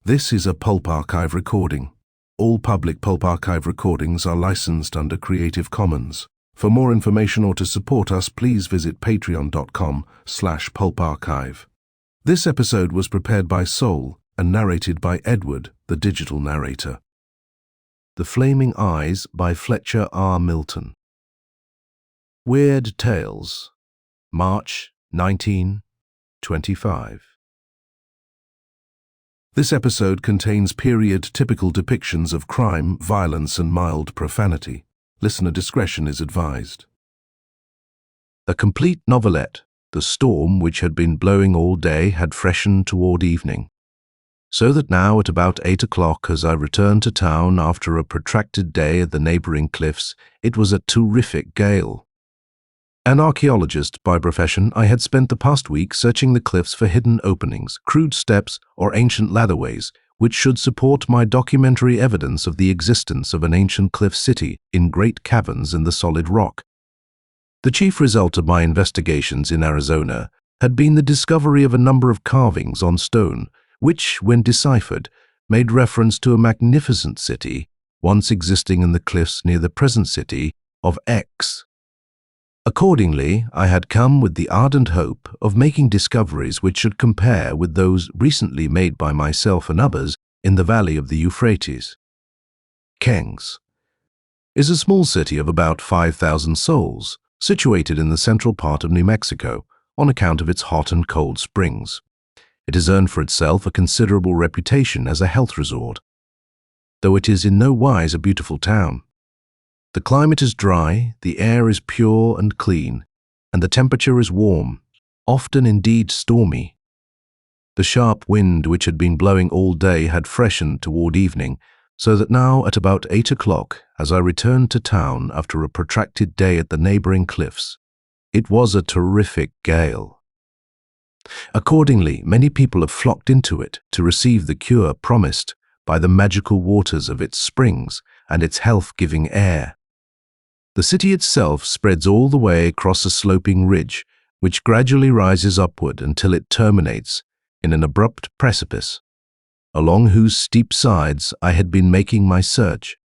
This is a Pulp archive recording. All public Pulp archive recordings are licensed under Creative Commons. For more information or to support us, please visit patreon.com/pulparchive. This episode was prepared by Soul and narrated by Edward, the digital narrator. The Flaming Eyes by Fletcher R. Milton. Weird Tales, March 1925. This episode contains period-typical depictions of crime, violence, and mild profanity. Listener discretion is advised. A complete novelette. The storm, which had been blowing all day, had freshened toward evening, so that now at about 8 o'clock, as I returned to town after a protracted day at the neighboring cliffs, it was a terrific gale. An archaeologist by profession, I had spent the past week searching the cliffs for hidden openings, crude steps, or ancient ladderways, which should support my documentary evidence of the existence of an ancient cliff city in great caverns in the solid rock. The chief result of my investigations in Arizona had been the discovery of a number of carvings on stone, which, when deciphered, made reference to a magnificent city once existing in the cliffs near the present city of X. Accordingly, I had come with the ardent hope of making discoveries which should compare with those recently made by myself and others in the valley of the Euphrates. Kengs is a small city of about 5,000 souls, situated in the central part of New Mexico on account of its hot and cold springs. It has earned for itself a considerable reputation as a health resort, though it is in no wise a beautiful town. The climate is dry, the air is pure and clean, and the temperature is warm, often indeed stormy. The sharp wind which had been blowing all day had freshened toward evening, so that now at about 8 o'clock, as I returned to town after a protracted day at the neighboring cliffs, it was a terrific gale. Accordingly, many people have flocked into it to receive the cure promised by the magical waters of its springs and its health-giving air. The city itself spreads all the way across a sloping ridge, which gradually rises upward until it terminates in an abrupt precipice, along whose steep sides I had been making my search.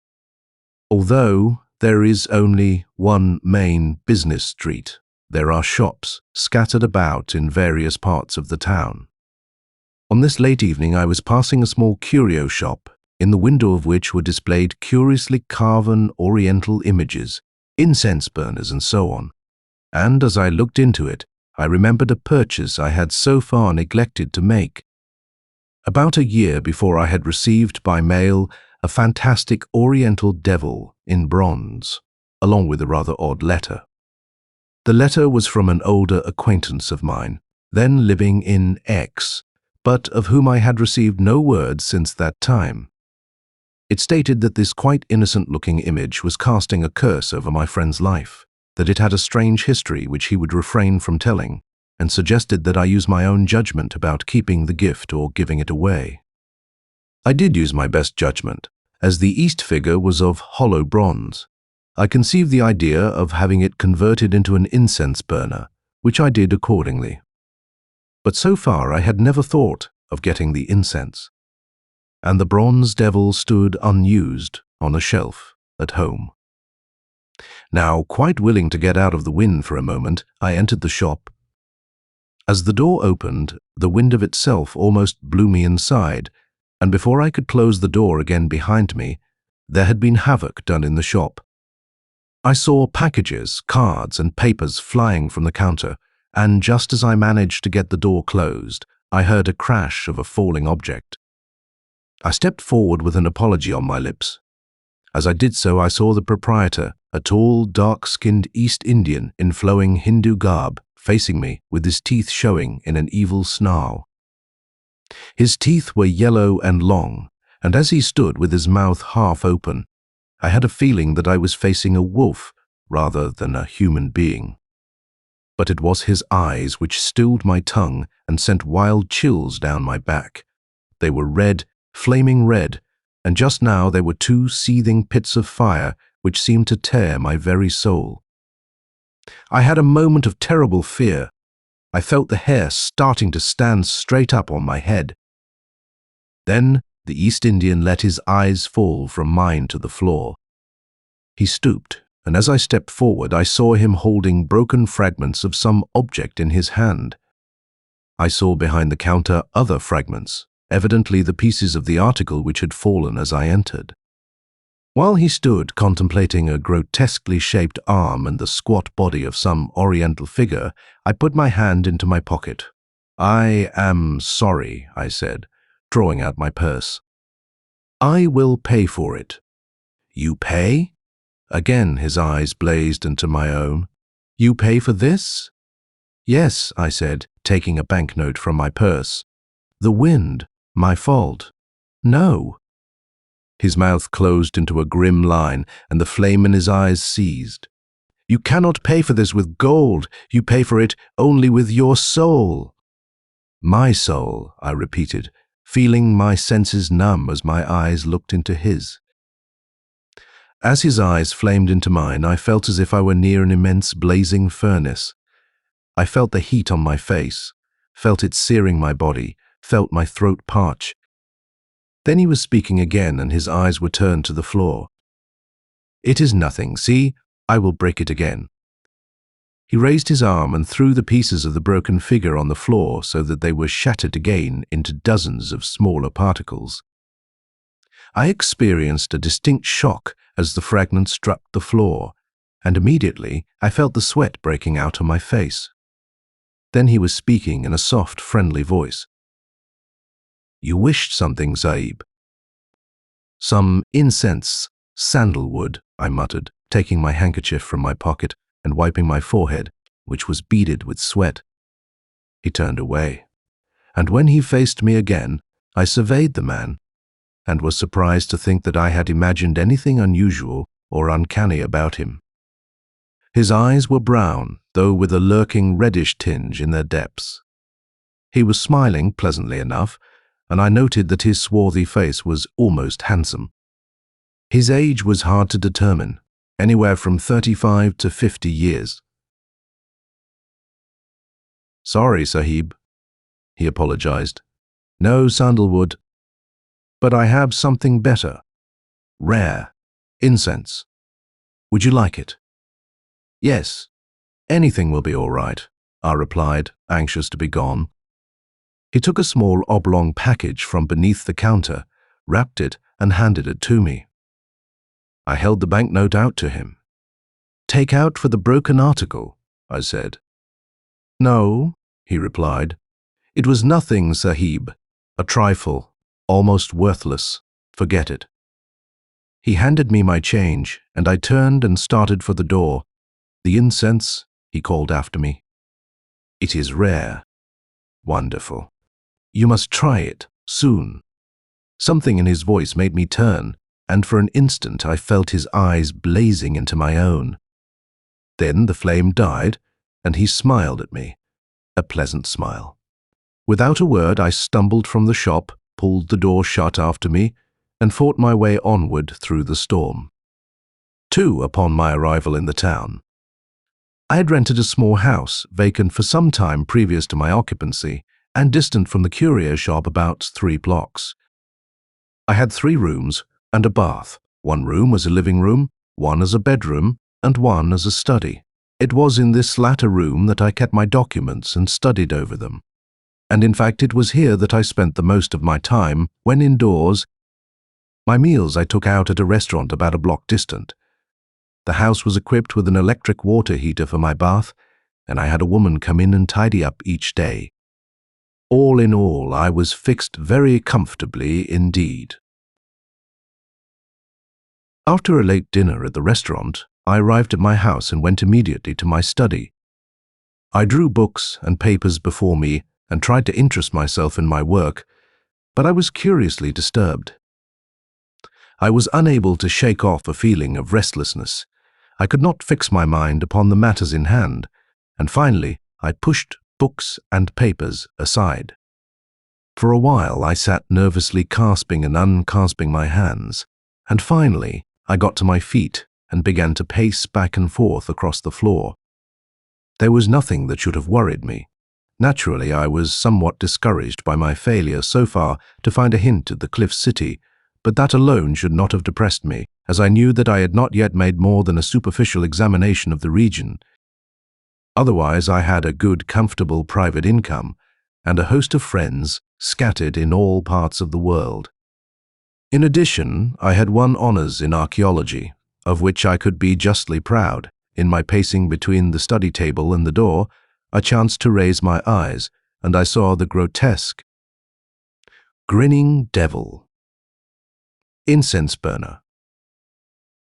Although there is only one main business street, there are shops scattered about in various parts of the town. On this late evening I was passing a small curio shop, in the window of which were displayed curiously carven oriental images, incense burners, and so on, and as I looked into it, I remembered a purchase I had so far neglected to make. About a year before I had received by mail a fantastic oriental devil in bronze, along with a rather odd letter. The letter was from an older acquaintance of mine, then living in X, but of whom I had received no word since that time. It stated that this quite innocent-looking image was casting a curse over my friend's life, that it had a strange history which he would refrain from telling, and suggested that I use my own judgment about keeping the gift or giving it away. I did use my best judgment, as the east figure was of hollow bronze. I conceived the idea of having it converted into an incense burner, which I did accordingly. But so far I had never thought of getting the incense, and the bronze devil stood unused on a shelf at home. Now, quite willing to get out of the wind for a moment, I entered the shop. As the door opened, the wind of itself almost blew me inside, and before I could close the door again behind me, there had been havoc done in the shop. I saw packages, cards, and papers flying from the counter, and just as I managed to get the door closed, I heard a crash of a falling object. I stepped forward with an apology on my lips. As I did so, I saw the proprietor, a tall, dark-skinned East Indian in flowing Hindu garb, facing me with his teeth showing in an evil snarl. His teeth were yellow and long, and as he stood with his mouth half open, I had a feeling that I was facing a wolf rather than a human being. But it was his eyes which stilled my tongue and sent wild chills down my back. They were red, flaming red, and just now there were two seething pits of fire which seemed to tear my very soul. I had a moment of terrible fear. I felt the hair starting to stand straight up on my head. Then The East Indian let his eyes fall from mine to the floor. He stooped, and as I stepped forward, I saw him holding broken fragments of some object in his hand. I saw behind the counter other fragments, evidently the pieces of the article which had fallen as I entered. While he stood contemplating a grotesquely shaped arm and the squat body of some oriental figure, I put my hand into my pocket. "I am sorry," I said, drawing out my purse. "I will pay for it." "You pay?" Again his eyes blazed into my own. "You pay for this?" "Yes," I said, taking a banknote from my purse. "The wind. My fault." "No." His mouth closed into a grim line, and the flame in his eyes seized. "You cannot pay for this with gold. You pay for it only with your soul." "My soul," I repeated, feeling my senses numb as my eyes looked into his. As his eyes flamed into mine, I felt as if I were near an immense blazing furnace. I felt the heat on my face, felt it searing my body, felt my throat parch. Then he was speaking again, and his eyes were turned to the floor. "It is nothing. See, I will break it again." He raised his arm and threw the pieces of the broken figure on the floor so that they were shattered again into dozens of smaller particles. I experienced a distinct shock as the fragments struck the floor, and immediately I felt the sweat breaking out on my face. Then he was speaking in a soft, friendly voice. "You wished something, Sahib." "Some incense, sandalwood," I muttered, taking my handkerchief from my pocket and wiping my forehead, which was beaded with sweat. He turned away, and when he faced me again, I surveyed the man, and was surprised to think that I had imagined anything unusual or uncanny about him. His eyes were brown, though with a lurking reddish tinge in their depths. He was smiling pleasantly enough, and I noted that his swarthy face was almost handsome. His age was hard to determine, anywhere from 35 to 50 years. "Sorry, Sahib," he apologized. "No sandalwood. But I have something better. Rare. Incense. Would you like it?" "Yes. Anything will be all right," I replied, anxious to be gone. He took a small oblong package from beneath the counter, wrapped it, and handed it to me. I held the banknote out to him. "Take out for the broken article," I said. "No," he replied. "It was nothing, Sahib. A trifle, almost worthless. Forget it." He handed me my change, and I turned and started for the door. "The incense," he called after me. "It is rare." "Wonderful. You must try it, soon." Something in his voice made me turn, and for an instant I felt his eyes blazing into my own. Then the flame died, and he smiled at me, a pleasant smile. Without a word, I stumbled from the shop, pulled the door shut after me, and fought my way onward through the storm. 2 upon my arrival in the town. I had rented a small house, vacant for some time previous to my occupancy, and distant from the curio shop about 3 blocks. I had 3 rooms and a bath. One room was a living room, one as a bedroom, and one as a study. It was in this latter room that I kept my documents and studied over them. And in fact, it was here that I spent the most of my time when indoors. My meals I took out at a restaurant about a block distant. The house was equipped with an electric water heater for my bath, and I had a woman come in and tidy up each day. All in all, I was fixed very comfortably indeed. After a late dinner at the restaurant, I arrived at my house and went immediately to my study. I drew books and papers before me and tried to interest myself in my work, but I was curiously disturbed. I was unable to shake off a feeling of restlessness. I could not fix my mind upon the matters in hand, and finally I pushed books and papers aside. For a while I sat nervously clasping and unclasping my hands, and finally I got to my feet and began to pace back and forth across the floor. There was nothing that should have worried me, Naturally, I was somewhat discouraged by my failure so far to find a hint at the Cliff City, but that alone should not have depressed me, as I knew that I had not yet made more than a superficial examination of the region. Otherwise, I had a good, comfortable private income and a host of friends scattered in all parts of the world. In addition, I had won honors in archaeology, of which I could be justly proud. In my pacing between the study table and the door, I chanced to raise my eyes, and I saw the grotesque, grinning devil. Incense burner.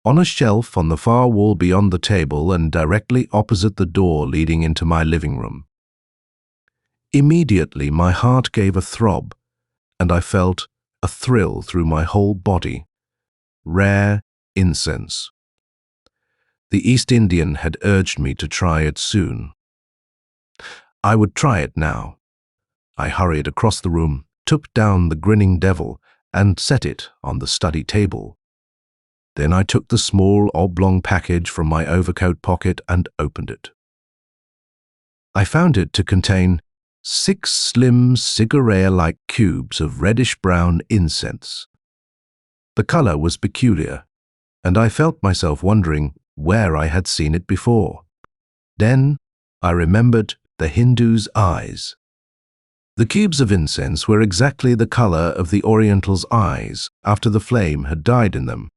On a shelf on the far wall beyond the table and directly opposite the door leading into my living room. Immediately my heart gave a throb, and I felt a thrill through my whole body. Rare incense. The East Indian had urged me to try it soon. I would try it now. I hurried across the room, took down the grinning devil, and set it on the study table. Then I took the small oblong package from my overcoat pocket and opened it. I found it to contain 6 slim cigarette-like cubes of reddish-brown incense. The color was peculiar, and I felt myself wondering where I had seen it before. Then I remembered the Hindu's eyes. The cubes of incense were exactly the color of the Oriental's eyes after the flame had died in them.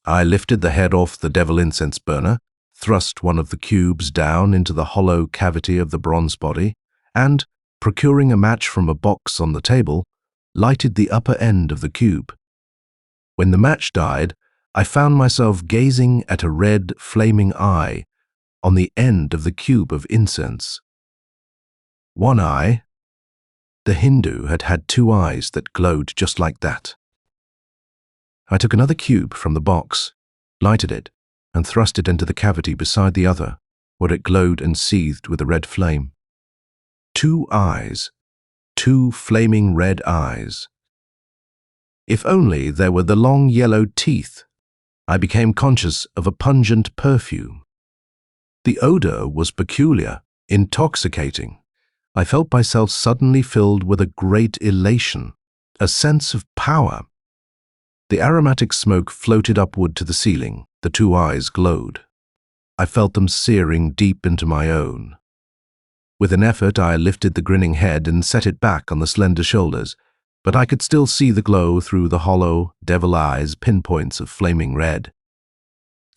I lifted the head off the devil incense burner, thrust one of the cubes down into the hollow cavity of the bronze body, and, procuring a match from a box on the table, lighted the upper end of the cube. When the match died, I found myself gazing at a red, flaming eye on the end of the cube of incense. One eye. The Hindu had had 2 eyes that glowed just like that. I took another cube from the box, lighted it, and thrust it into the cavity beside the other, where it glowed and seethed with a red flame. 2 eyes. 2 flaming red eyes. If only there were the long yellow teeth. I became conscious of a pungent perfume. The odor was peculiar, intoxicating. I felt myself suddenly filled with a great elation, a sense of power. The aromatic smoke floated upward to the ceiling. The 2 eyes glowed. I felt them searing deep into my own. With an effort, I lifted the grinning head and set it back on the slender shoulders, but I could still see the glow through the hollow, devil eyes, pinpoints of flaming red.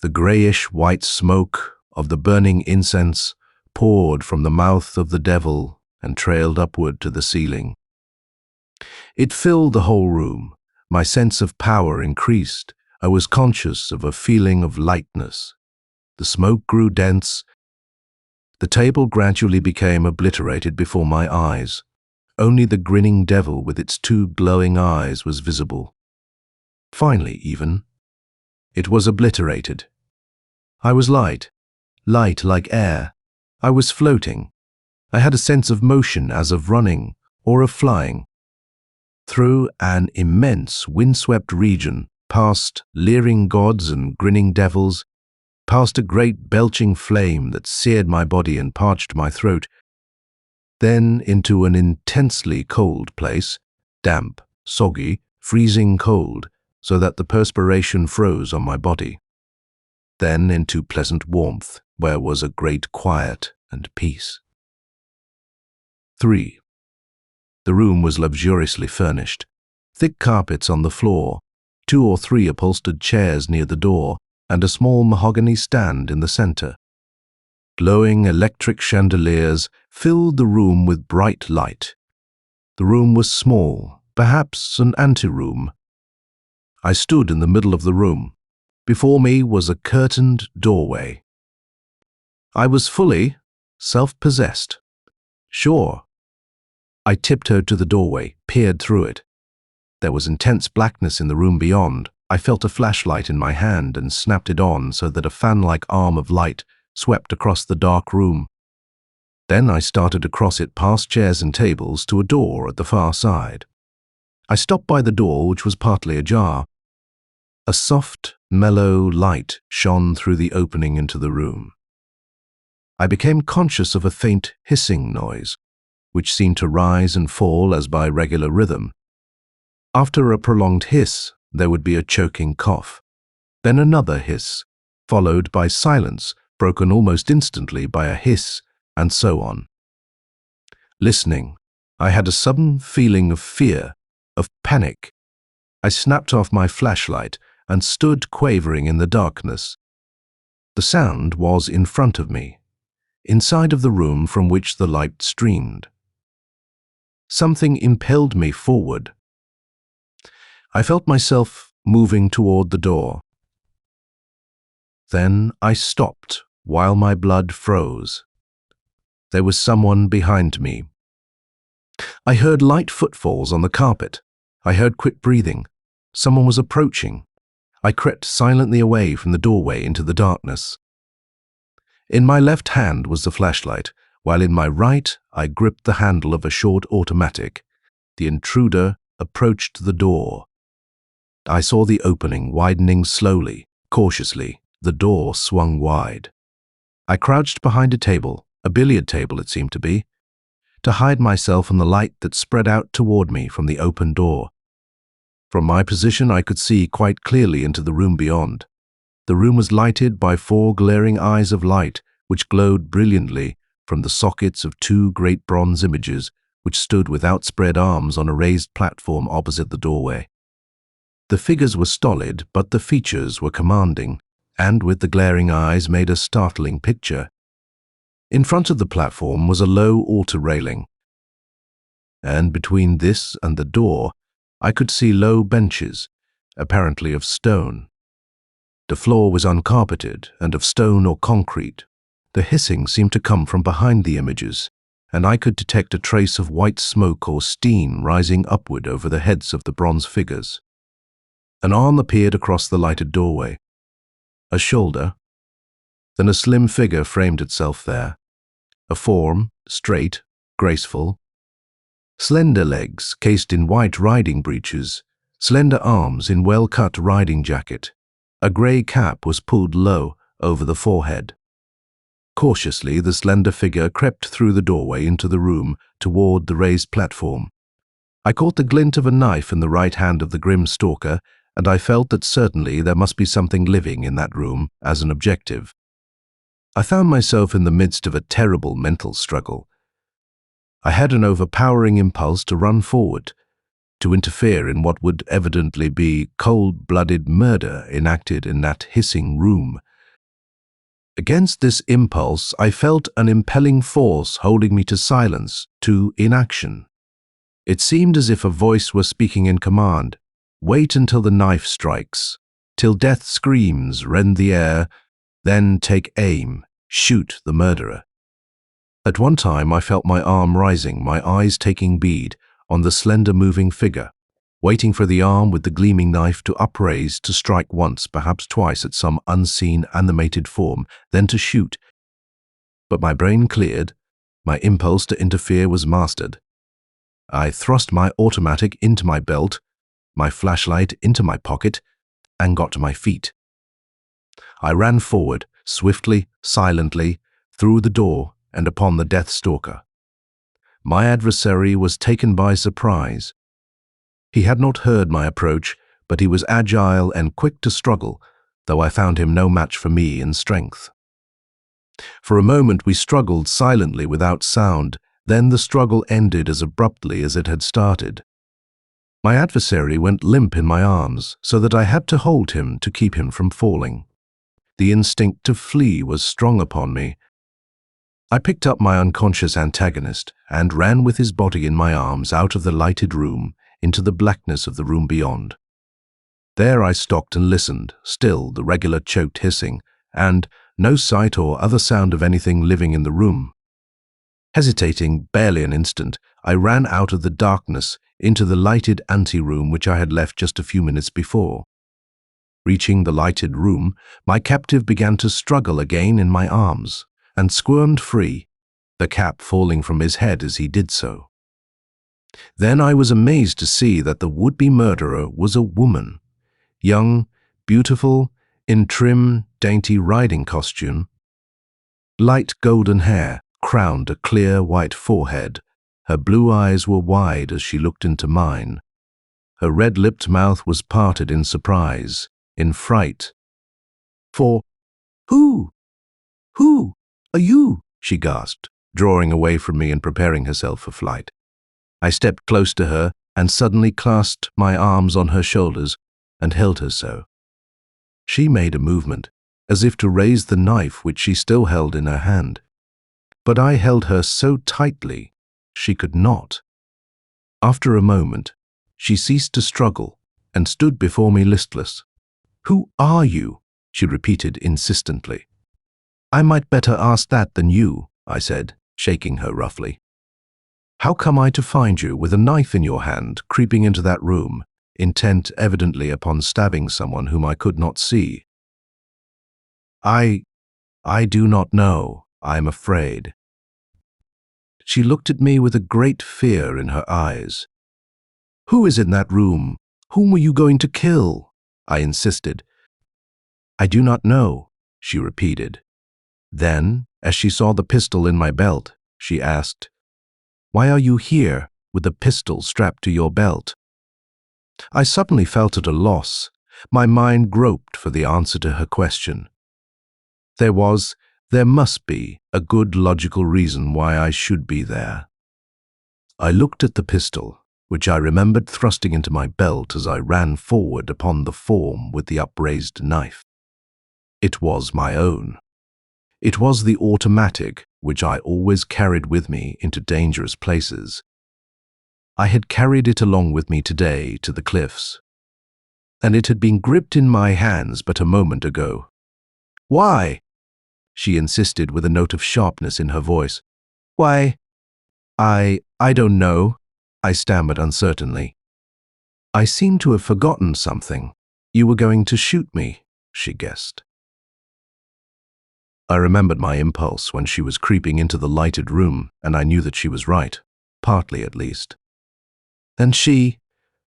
The grayish-white smoke of the burning incense poured from the mouth of the devil and trailed upward to the ceiling. It filled the whole room. My sense of power increased. I was conscious of a feeling of lightness. The smoke grew dense. The table gradually became obliterated before my eyes. Only the grinning devil with its 2 glowing eyes was visible. Finally, even, it was obliterated. I was light like air. I was floating. I had a sense of motion as of running or of flying. Through an immense windswept region, past leering gods and grinning devils, past a great belching flame that seared my body and parched my throat, then into an intensely cold place, damp, soggy, freezing cold, so that the perspiration froze on my body. Then into pleasant warmth, where was a great quiet and peace. 3. The room was luxuriously furnished. Thick carpets on the floor, 2 or 3 upholstered chairs near the door, and a small mahogany stand in the center. Glowing electric chandeliers filled the room with bright light. The room was small, perhaps an anteroom. I stood in the middle of the room. Before me was a curtained doorway. I was fully self-possessed. Sure. I tiptoed to the doorway, peered through it. There was intense blackness in the room beyond. I felt a flashlight in my hand and snapped it on so that a fan-like arm of light swept across the dark room. Then I started across it past chairs and tables to a door at the far side. I stopped by the door, which was partly ajar. A soft, mellow light shone through the opening into the room. I became conscious of a faint hissing noise, which seemed to rise and fall as by regular rhythm. After a prolonged hiss, there would be a choking cough, then another hiss, followed by silence, broken almost instantly by a hiss, and so on. Listening, I had a sudden feeling of fear, of panic. I snapped off my flashlight and stood quavering in the darkness. The sound was in front of me, inside of the room from which the light streamed. Something impelled me forward. I felt myself moving toward the door. Then I stopped while my blood froze. There was someone behind me. I heard light footfalls on the carpet. I heard quick breathing. Someone was approaching. I crept silently away from the doorway into the darkness. In my left hand was the flashlight, while in my right I gripped the handle of a short automatic. The intruder approached the door. I saw the opening widening slowly, cautiously. The door swung wide. I crouched behind a table, a billiard table it seemed to be, to hide myself from the light that spread out toward me from the open door. From my position I could see quite clearly into the room beyond. The room was lighted by 4 glaring eyes of light which glowed brilliantly from the sockets of 2 great bronze images which stood with outspread arms on a raised platform opposite the doorway. The figures were stolid, but the features were commanding, and with the glaring eyes made a startling picture. In front of the platform was a low altar railing, and between this and the door I could see low benches, apparently of stone. The floor was uncarpeted and of stone or concrete. The hissing seemed to come from behind the images, and I could detect a trace of white smoke or steam rising upward over the heads of the bronze figures. An arm appeared across the lighted doorway. A shoulder, then a slim figure framed itself there. A form, straight, graceful. Slender legs cased in white riding breeches, slender arms in well-cut riding jacket. A grey cap was pulled low over the forehead. Cautiously, the slender figure crept through the doorway into the room toward the raised platform. I caught the glint of a knife in the right hand of the grim stalker, and I felt that certainly there must be something living in that room as an objective. I found myself in the midst of a terrible mental struggle. I had an overpowering impulse to run forward, to interfere in what would evidently be cold-blooded murder enacted in that hissing room. Against this impulse, I felt an impelling force holding me to silence, to inaction. It seemed as if a voice were speaking in command. Wait until the knife strikes, till death screams rend the air, then take aim, shoot the murderer. At one time I felt my arm rising, my eyes taking bead on the slender moving figure, waiting for the arm with the gleaming knife to upraise, to strike once, perhaps twice at some unseen animated form, then to shoot. But my brain cleared, my impulse to interfere was mastered. I thrust my automatic into my belt, my flashlight into my pocket, and got to my feet. I ran forward, swiftly, silently, through the door and upon the death stalker. My adversary was taken by surprise. He had not heard my approach, but he was agile and quick to struggle, though I found him no match for me in strength. For a moment we struggled silently without sound, then the struggle ended as abruptly as it had started. My adversary went limp in my arms, so that I had to hold him to keep him from falling. The instinct to flee was strong upon me. I picked up my unconscious antagonist and ran with his body in my arms out of the lighted room into the blackness of the room beyond. There I stopped and listened, still the regular choked hissing, and no sight or other sound of anything living in the room. Hesitating barely an instant, I ran out of the darkness into the lighted anteroom which I had left just a few minutes before. Reaching the lighted room, my captive began to struggle again in my arms, and squirmed free, the cap falling from his head as he did so. Then I was amazed to see that the would-be murderer was a woman, young, beautiful, in trim, dainty riding costume. Light golden hair crowned a clear white forehead. Her blue eyes were wide as she looked into mine. Her red-lipped mouth was parted in surprise, in fright. "For who? Who are you?" she gasped, drawing away from me and preparing herself for flight. I stepped close to her and suddenly clasped my arms on her shoulders and held her so. She made a movement, as if to raise the knife which she still held in her hand. But I held her so tightly, she could not. After a moment, she ceased to struggle and stood before me listless. "Who are you?" she repeated insistently. "I might better ask that than you," I said, shaking her roughly. "How come I to find you with a knife in your hand, creeping into that room, intent evidently upon stabbing someone whom I could not see?" I do not know. I am afraid." She looked at me with a great fear in her eyes. "Who is in that room? Whom were you going to kill?" I insisted. "I do not know," she repeated. Then, as she saw the pistol in my belt, she asked, "Why are you here with a pistol strapped to your belt?" I suddenly felt at a loss. My mind groped for the answer to her question. There must be, a good logical reason why I should be there. I looked at the pistol, which I remembered thrusting into my belt as I ran forward upon the form with the upraised knife. It was my own. It was the automatic which I always carried with me into dangerous places. I had carried it along with me today to the cliffs, and it had been gripped in my hands but a moment ago. "Why?" she insisted with a note of sharpness in her voice. "Why, I don't know," I stammered uncertainly. "I seem to have forgotten something. You were going to shoot me," she guessed. I remembered my impulse when she was creeping into the lighted room, and I knew that she was right, partly at least. "And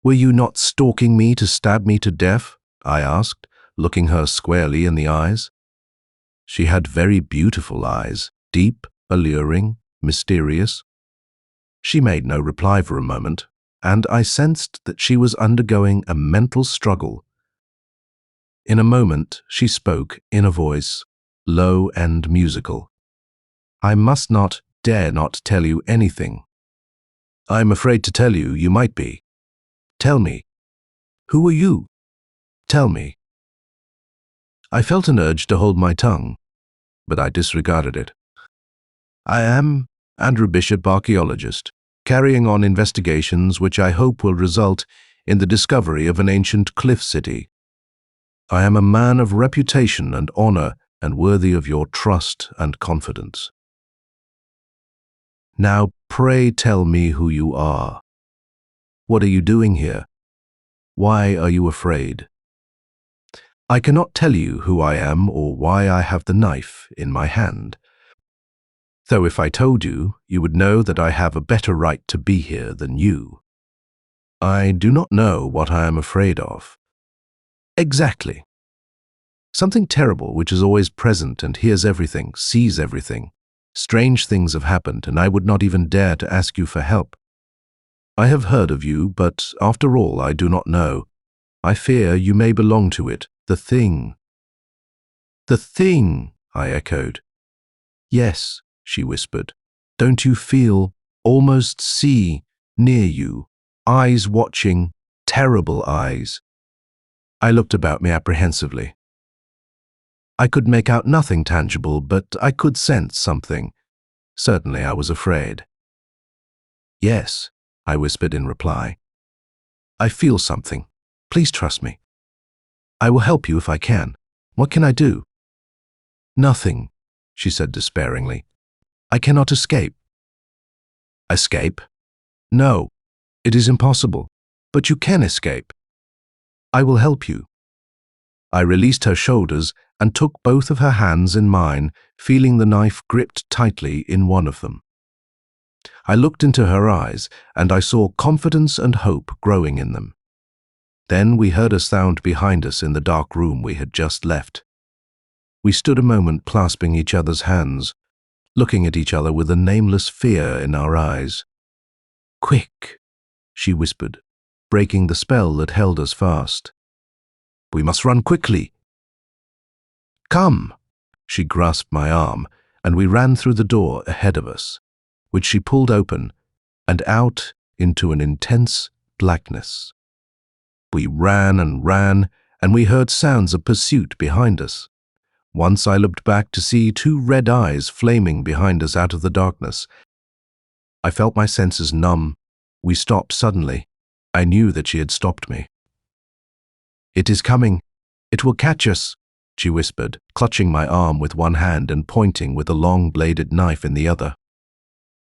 were you not stalking me to stab me to death?" I asked, looking her squarely in the eyes. She had very beautiful eyes, deep, alluring, mysterious. She made no reply for a moment, and I sensed that she was undergoing a mental struggle. In a moment, she spoke in a voice, low and musical. "I must not, dare not tell you anything. I am afraid to tell you, you might be. Tell me. Who are you? Tell me." I felt an urge to hold my tongue, but I disregarded it. "I am Andrew Bishop, archaeologist, carrying on investigations which I hope will result in the discovery of an ancient cliff city. I am a man of reputation and honor and worthy of your trust and confidence. Now, pray tell me who you are. What are you doing here? Why are you afraid? I cannot tell you who I am or why I have the knife in my hand. Though if I told you, you would know that I have a better right to be here than you. I do not know what I am afraid of." "Exactly. Something terrible which is always present and hears everything, sees everything. Strange things have happened, and I would not even dare to ask you for help. I have heard of you, but after all I do not know. I fear you may belong to it, the thing." "The thing," I echoed. "Yes," she whispered. "Don't you feel, almost see, near you, eyes watching, terrible eyes?" I looked about me apprehensively. I could make out nothing tangible, but I could sense something. Certainly I was afraid. "Yes," I whispered in reply. "I feel something. Please trust me. I will help you if I can. What can I do?" "Nothing," she said despairingly. "I cannot escape." "Escape? No, it is impossible. But you can escape. I will help you." I released her shoulders and took both of her hands in mine, feeling the knife gripped tightly in one of them. I looked into her eyes, and I saw confidence and hope growing in them. Then we heard a sound behind us in the dark room we had just left. We stood a moment clasping each other's hands, looking at each other with a nameless fear in our eyes. "Quick," she whispered, breaking the spell that held us fast. "We must run quickly." "Come." She grasped my arm, and we ran through the door ahead of us, which she pulled open, and out into an intense blackness. We ran, and we heard sounds of pursuit behind us. Once I looked back to see 2 red eyes flaming behind us out of the darkness. I felt my senses numb. We stopped suddenly. I knew that she had stopped me. "It is coming. It will catch us," she whispered, clutching my arm with one hand and pointing with a long-bladed knife in the other.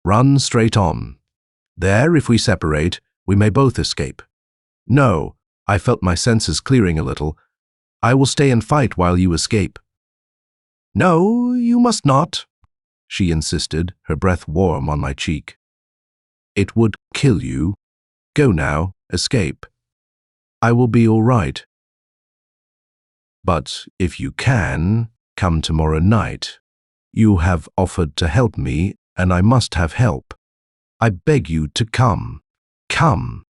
"Run straight on. There, if we separate, we may both escape." "No," I felt my senses clearing a little. "I will stay and fight while you escape." "No, you must not," she insisted, her breath warm on my cheek. "It would kill you. Go now, escape. I will be all right. But if you can, come tomorrow night. You have offered to help me, and I must have help. I beg you to come. Come."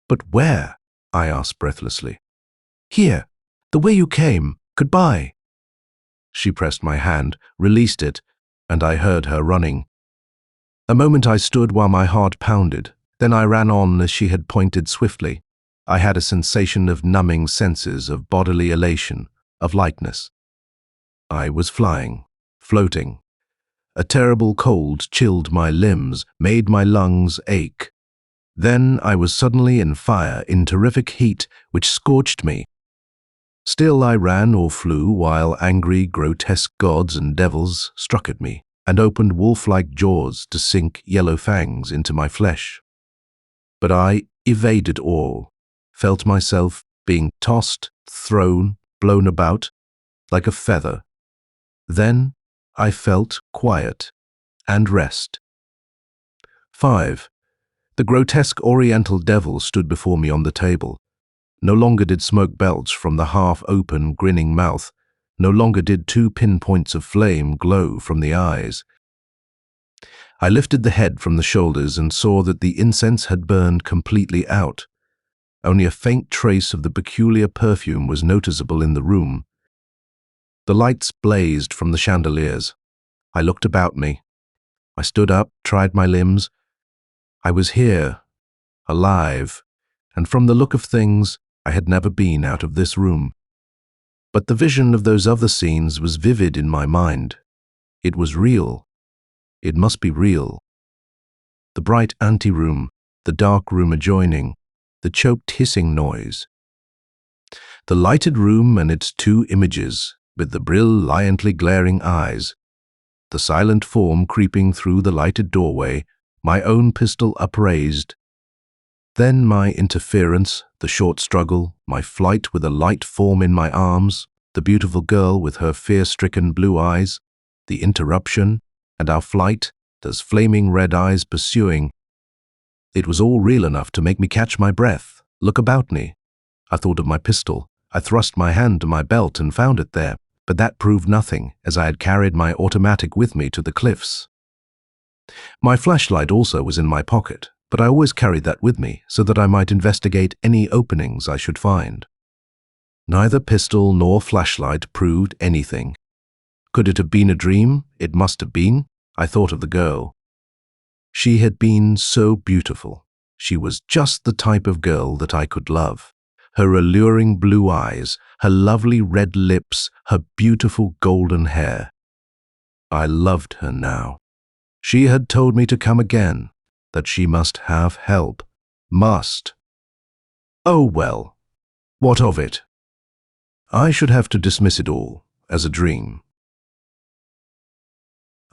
"But where?" I asked breathlessly. "Here, the way you came. Goodbye." She pressed my hand, released it, and I heard her running. A moment I stood while my heart pounded. Then I ran on as she had pointed swiftly. I had a sensation of numbing senses, of bodily elation, of lightness. I was flying, floating. A terrible cold chilled my limbs, made my lungs ache. Then I was suddenly in fire, in terrific heat, which scorched me. Still I ran or flew while angry, grotesque gods and devils struck at me and opened wolf-like jaws to sink yellow fangs into my flesh. But I evaded all, felt myself being tossed, thrown, blown about, like a feather. Then I felt quiet and rest. 5. The grotesque oriental devil stood before me on the table. No longer did smoke belch from the half-open, grinning mouth. No longer did 2 pinpoints of flame glow from the eyes. I lifted the head from the shoulders and saw that the incense had burned completely out. Only a faint trace of the peculiar perfume was noticeable in the room. The lights blazed from the chandeliers. I looked about me. I stood up, tried my limbs. I was here, alive, and from the look of things, I had never been out of this room. But the vision of those other scenes was vivid in my mind. It was real. It must be real. The bright anteroom, the dark room adjoining, the choked hissing noise. The lighted room and its 2 images, with the brilliantly glaring eyes. The silent form creeping through the lighted doorway, my own pistol upraised. Then my interference, the short struggle, my flight with a light form in my arms, the beautiful girl with her fear-stricken blue eyes, the interruption, and our flight, those flaming red eyes pursuing. It was all real enough to make me catch my breath, look about me. I thought of my pistol. I thrust my hand to my belt and found it there, but that proved nothing, as I had carried my automatic with me to the cliffs. My flashlight also was in my pocket, but I always carried that with me so that I might investigate any openings I should find. Neither pistol nor flashlight proved anything. Could it have been a dream? It must have been. I thought of the girl. She had been so beautiful. She was just the type of girl that I could love. Her alluring blue eyes, her lovely red lips, her beautiful golden hair. I loved her now. She had told me to come again, that she must have help. Must. Oh well, what of it? I should have to dismiss it all as a dream.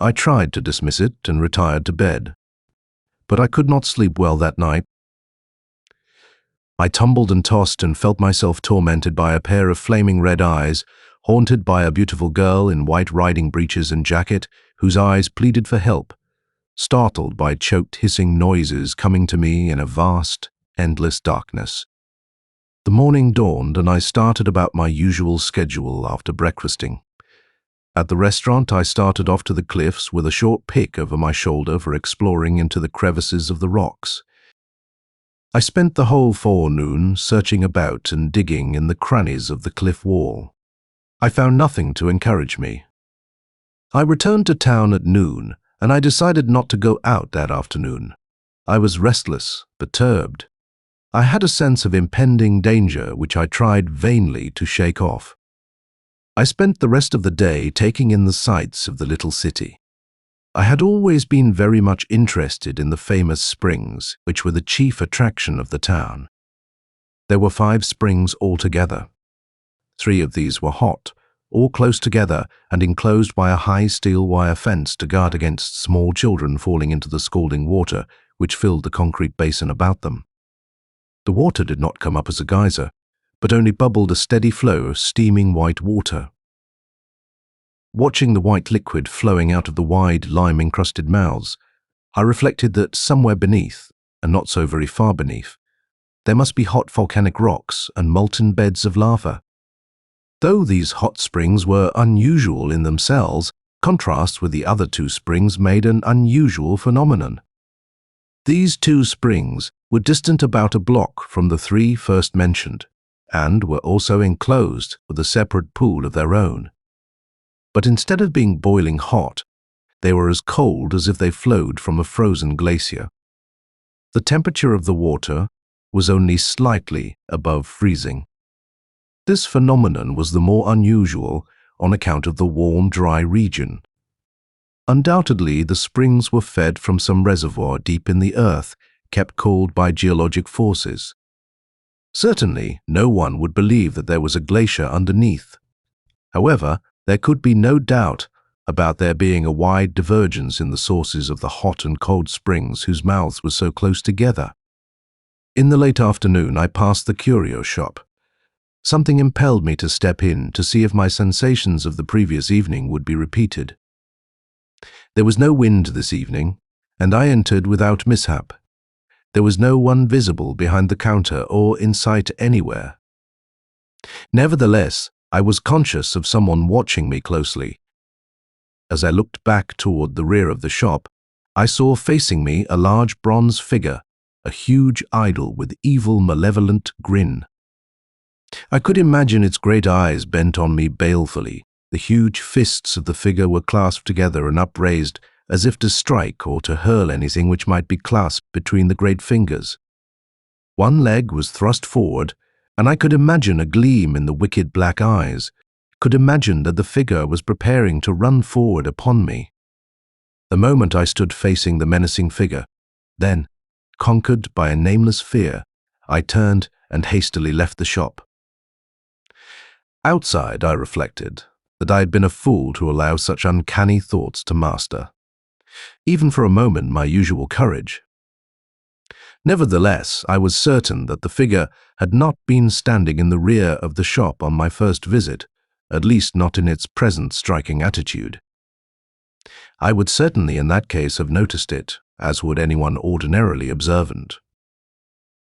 I tried to dismiss it and retired to bed, but I could not sleep well that night. I tumbled and tossed and felt myself tormented by a pair of flaming red eyes, haunted by a beautiful girl in white riding breeches and jacket, whose eyes pleaded for help, startled by choked hissing noises coming to me in a vast, endless darkness. The morning dawned and I started about my usual schedule after breakfasting. At the restaurant, I started off to the cliffs with a short pick over my shoulder for exploring into the crevices of the rocks. I spent the whole forenoon searching about and digging in the crannies of the cliff wall. I found nothing to encourage me. I returned to town at noon, and I decided not to go out that afternoon. I was restless, perturbed. I had a sense of impending danger which I tried vainly to shake off. I spent the rest of the day taking in the sights of the little city. I had always been very much interested in the famous springs, which were the chief attraction of the town. There were 5 springs altogether. 3 of these were hot, all close together and enclosed by a high steel wire fence to guard against small children falling into the scalding water which filled the concrete basin about them. The water did not come up as a geyser, but only bubbled a steady flow of steaming white water. Watching the white liquid flowing out of the wide, lime-encrusted mouths, I reflected that somewhere beneath, and not so very far beneath, there must be hot volcanic rocks and molten beds of lava. Though these hot springs were unusual in themselves, contrast with the other 2 springs made an unusual phenomenon. These 2 springs were distant about a block from the 3 first mentioned, and were also enclosed with a separate pool of their own. But instead of being boiling hot, they were as cold as if they flowed from a frozen glacier. The temperature of the water was only slightly above freezing. This phenomenon was the more unusual on account of the warm, dry region. Undoubtedly, the springs were fed from some reservoir deep in the earth, kept cold by geologic forces. Certainly, no one would believe that there was a glacier underneath. However, there could be no doubt about there being a wide divergence in the sources of the hot and cold springs whose mouths were so close together. In the late afternoon, I passed the curio shop. Something impelled me to step in to see if my sensations of the previous evening would be repeated. There was no wind this evening, and I entered without mishap. There was no one visible behind the counter or in sight anywhere. Nevertheless, I was conscious of someone watching me closely. As I looked back toward the rear of the shop, I saw facing me a large bronze figure, a huge idol with evil, malevolent grin. I could imagine its great eyes bent on me balefully. The huge fists of the figure were clasped together and upraised as if to strike or to hurl anything which might be clasped between the great fingers. One leg was thrust forward, and I could imagine a gleam in the wicked black eyes, could imagine that the figure was preparing to run forward upon me. The moment I stood facing the menacing figure, then, conquered by a nameless fear, I turned and hastily left the shop. Outside, I reflected that I had been a fool to allow such uncanny thoughts to master, even for a moment, my usual courage. Nevertheless, I was certain that the figure had not been standing in the rear of the shop on my first visit, at least not in its present striking attitude. I would certainly in that case have noticed it, as would anyone ordinarily observant.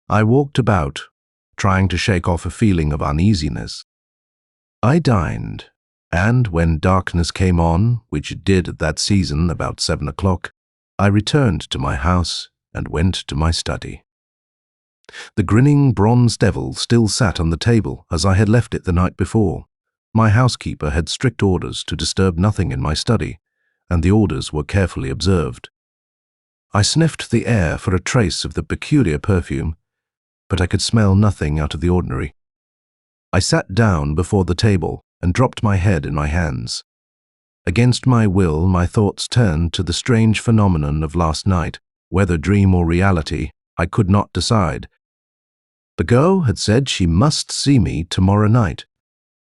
I walked about, trying to shake off a feeling of uneasiness. I dined, and when darkness came on, which it did at that season about 7 o'clock, I returned to my house and went to my study. The grinning bronze devil still sat on the table as I had left it the night before. My housekeeper had strict orders to disturb nothing in my study, and the orders were carefully observed. I sniffed the air for a trace of the peculiar perfume, but I could smell nothing out of the ordinary. I sat down before the table and dropped my head in my hands. Against my will, my thoughts turned to the strange phenomenon of last night. Whether dream or reality, I could not decide. The girl had said she must see me tomorrow night.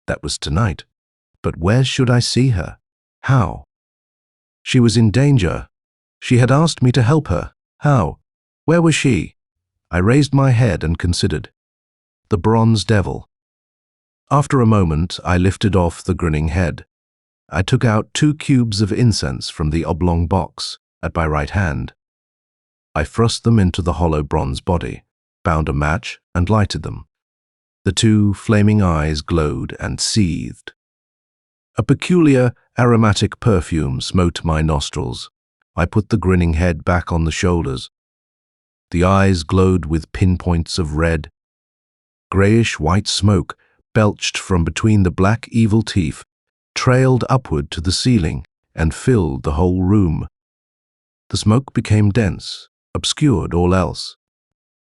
That was tonight. But where should I see her? How? She was in danger. She had asked me to help her. How? Where was she? I raised my head and considered. The bronze devil. After a moment, I lifted off the grinning head. I took out 2 cubes of incense from the oblong box at my right hand. I thrust them into the hollow bronze body, found a match, and lighted them. The 2 flaming eyes glowed and seethed. A peculiar, aromatic perfume smote my nostrils. I put the grinning head back on the shoulders. The eyes glowed with pinpoints of red. Grayish-white smoke belched from between the black evil teeth, trailed upward to the ceiling, and filled the whole room. The smoke became dense, obscured all else.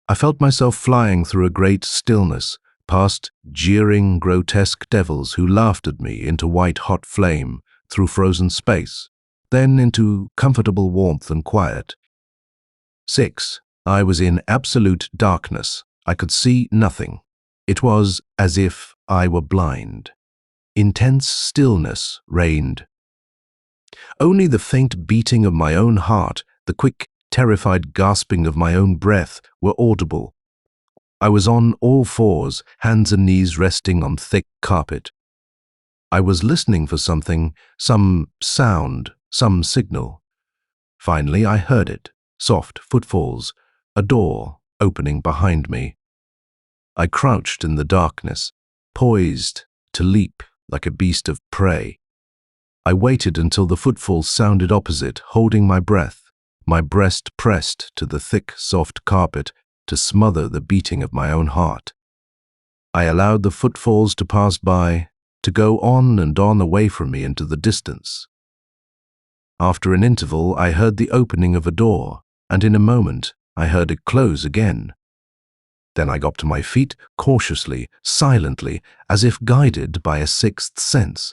I felt myself flying through a great stillness, past jeering, grotesque devils who laughed at me into white-hot flame, through frozen space, then into comfortable warmth and quiet. 6. I was in absolute darkness. I could see nothing. It was as if I were blind. Intense stillness reigned. Only the faint beating of my own heart, the quick, terrified gasping of my own breath were audible. I was on all fours, hands and knees resting on thick carpet. I was listening for something, some sound, some signal. Finally, I heard it. Soft footfalls, a door opening behind me. I crouched in the darkness, poised to leap like a beast of prey. I waited until the footfalls sounded opposite, holding my breath, my breast pressed to the thick, soft carpet to smother the beating of my own heart. I allowed the footfalls to pass by, to go on and on away from me into the distance. After an interval, I heard the opening of a door, and in a moment, I heard it close again. Then I got to my feet, cautiously, silently, as if guided by a sixth sense.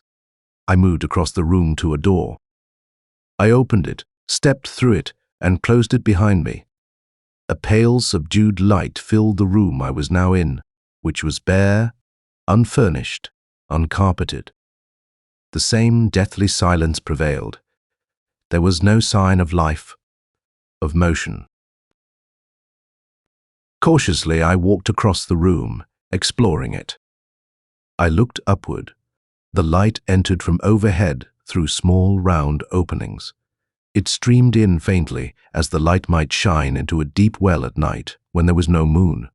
I moved across the room to a door. I opened it, stepped through it, and closed it behind me. A pale, subdued light filled the room I was now in, which was bare, unfurnished, uncarpeted. The same deathly silence prevailed. There was no sign of life, of motion. Cautiously, I walked across the room, exploring it. I looked upward. The light entered from overhead through small, round openings. It streamed in faintly, as the light might shine into a deep well at night when there was no moon.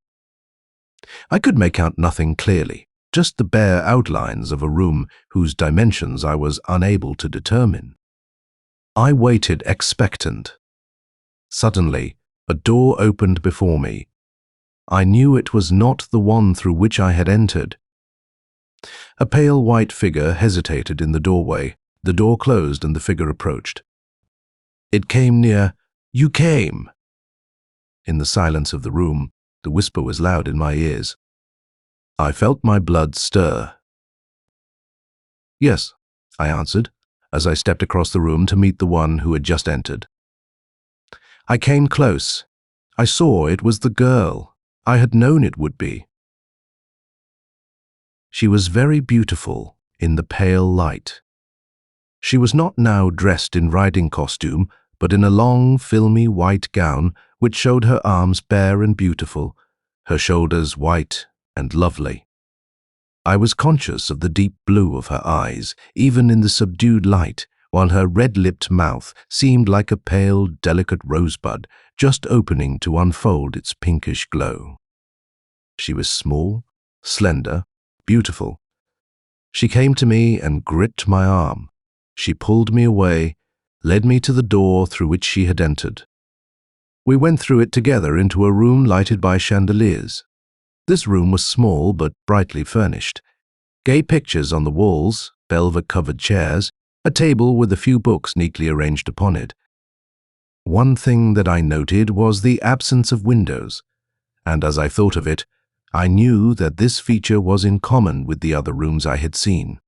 I could make out nothing clearly, just the bare outlines of a room whose dimensions I was unable to determine. I waited expectant. Suddenly, a door opened before me. I knew it was not the one through which I had entered. A pale white figure hesitated in the doorway. The door closed and the figure approached. It came near. "You came!" In the silence of the room, the whisper was loud in my ears. I felt my blood stir. "Yes," I answered, as I stepped across the room to meet the one who had just entered. I came close. I saw it was the girl I had known it would be. She was very beautiful in the pale light. She was not now dressed in riding costume, but in a long, filmy white gown which showed her arms bare and beautiful, her shoulders white and lovely. I was conscious of the deep blue of her eyes, even in the subdued light, while her red-lipped mouth seemed like a pale, delicate rosebud just opening to unfold its pinkish glow. She was small, slender, beautiful. She came to me and gripped my arm. She pulled me away, led me to the door through which she had entered. We went through it together into a room lighted by chandeliers. This room was small but brightly furnished. Gay pictures on the walls, velvet-covered chairs, a table with a few books neatly arranged upon it. One thing that I noted was the absence of windows, and as I thought of it, I knew that this feature was in common with the other rooms I had seen.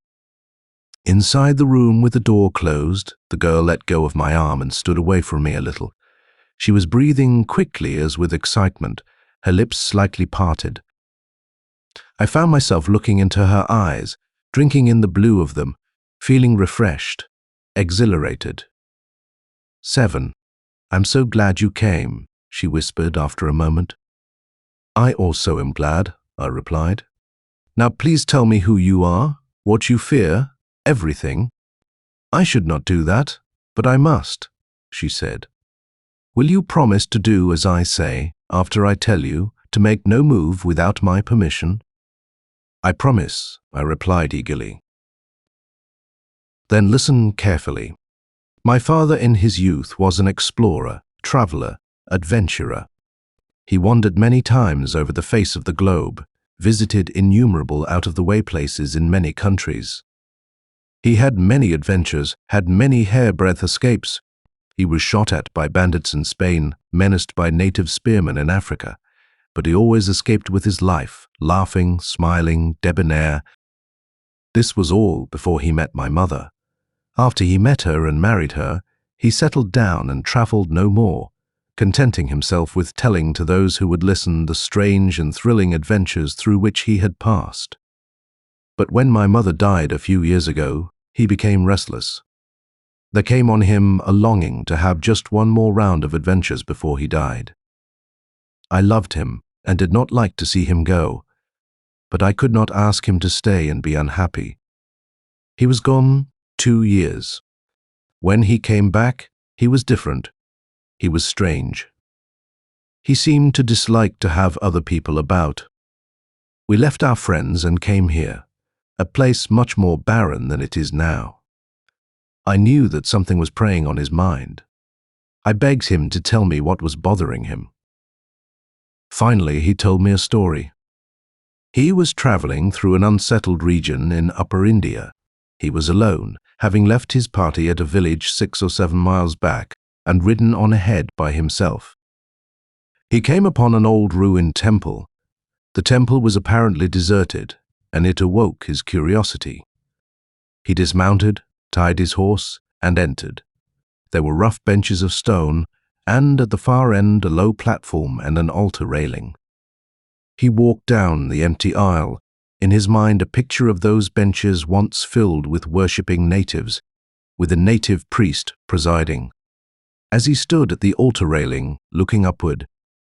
Inside the room with the door closed, the girl let go of my arm and stood away from me a little. She was breathing quickly as with excitement, her lips slightly parted. I found myself looking into her eyes, drinking in the blue of them, feeling refreshed, exhilarated. 7. "I'm so glad you came," she whispered after a moment. "I also am glad," I replied. "Now please tell me who you are, what you fear, everything." "I should not do that, but I must," she said. "Will you promise to do as I say, after I tell you, to make no move without my permission?" "I promise," I replied eagerly. Then listen carefully. My father in his youth was an explorer, traveler, adventurer. He wandered many times over the face of the globe, visited innumerable out-of-the-way places in many countries. He had many adventures, had many hair-breadth escapes. He was shot at by bandits in Spain, menaced by native spearmen in Africa, but he always escaped with his life, laughing, smiling, debonair. This was all before he met my mother. After he met her and married her, he settled down and traveled no more, contenting himself with telling to those who would listen the strange and thrilling adventures through which he had passed. But when my mother died a few years ago, he became restless. There came on him a longing to have just one more round of adventures before he died. I loved him and did not like to see him go, but I could not ask him to stay and be unhappy. He was gone 2 years. When he came back, he was different. He was strange. He seemed to dislike to have other people about. We left our friends and came here, a place much more barren than it is now. I knew that something was preying on his mind. I begged him to tell me what was bothering him. Finally, he told me a story. He was traveling through an unsettled region in Upper India. He was alone, having left his party at a village 6 or 7 miles back and ridden on ahead by himself. He came upon an old ruined temple. The temple was apparently deserted, and it awoke his curiosity. He dismounted, tied his horse, and entered. There were rough benches of stone, and at the far end a low platform and an altar railing. He walked down the empty aisle, in his mind a picture of those benches once filled with worshipping natives, with a native priest presiding. As he stood at the altar railing, looking upward,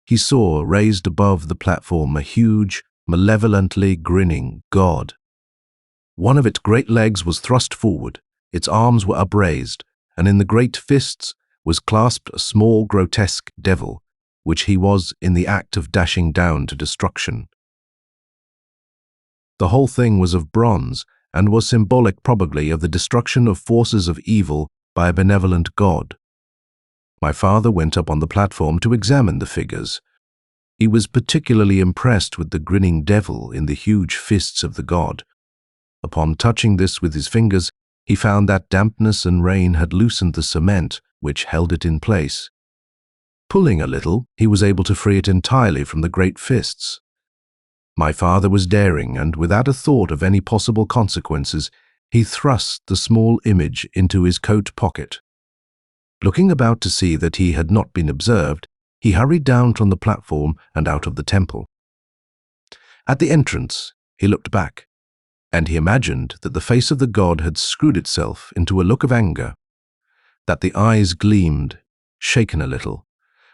he saw, raised above the platform, a huge, malevolently grinning god. One of its great legs was thrust forward, its arms were upraised, and in the great fists was clasped a small, grotesque devil, which he was in the act of dashing down to destruction. The whole thing was of bronze, and was symbolic probably of the destruction of forces of evil by a benevolent god. My father went up on the platform to examine the figures. He was particularly impressed with the grinning devil in the huge fists of the god. Upon touching this with his fingers, he found that dampness and rain had loosened the cement which held it in place. Pulling a little, he was able to free it entirely from the great fists. My father was daring, and without a thought of any possible consequences, he thrust the small image into his coat pocket. Looking about to see that he had not been observed, he hurried down from the platform and out of the temple. At the entrance, he looked back, and he imagined that the face of the god had screwed itself into a look of anger, that the eyes gleamed, shaken a little,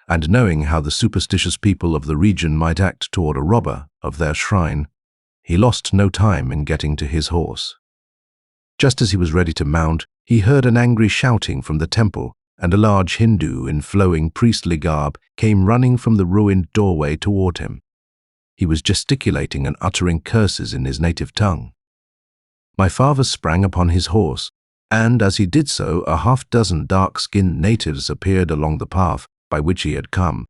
and knowing how the superstitious people of the region might act toward a robber of their shrine, he lost no time in getting to his horse. Just as he was ready to mount, he heard an angry shouting from the temple, and a large Hindu in flowing priestly garb came running from the ruined doorway toward him. He was gesticulating and uttering curses in his native tongue. My father sprang upon his horse, and as he did so, a half-dozen dark-skinned natives appeared along the path by which he had come,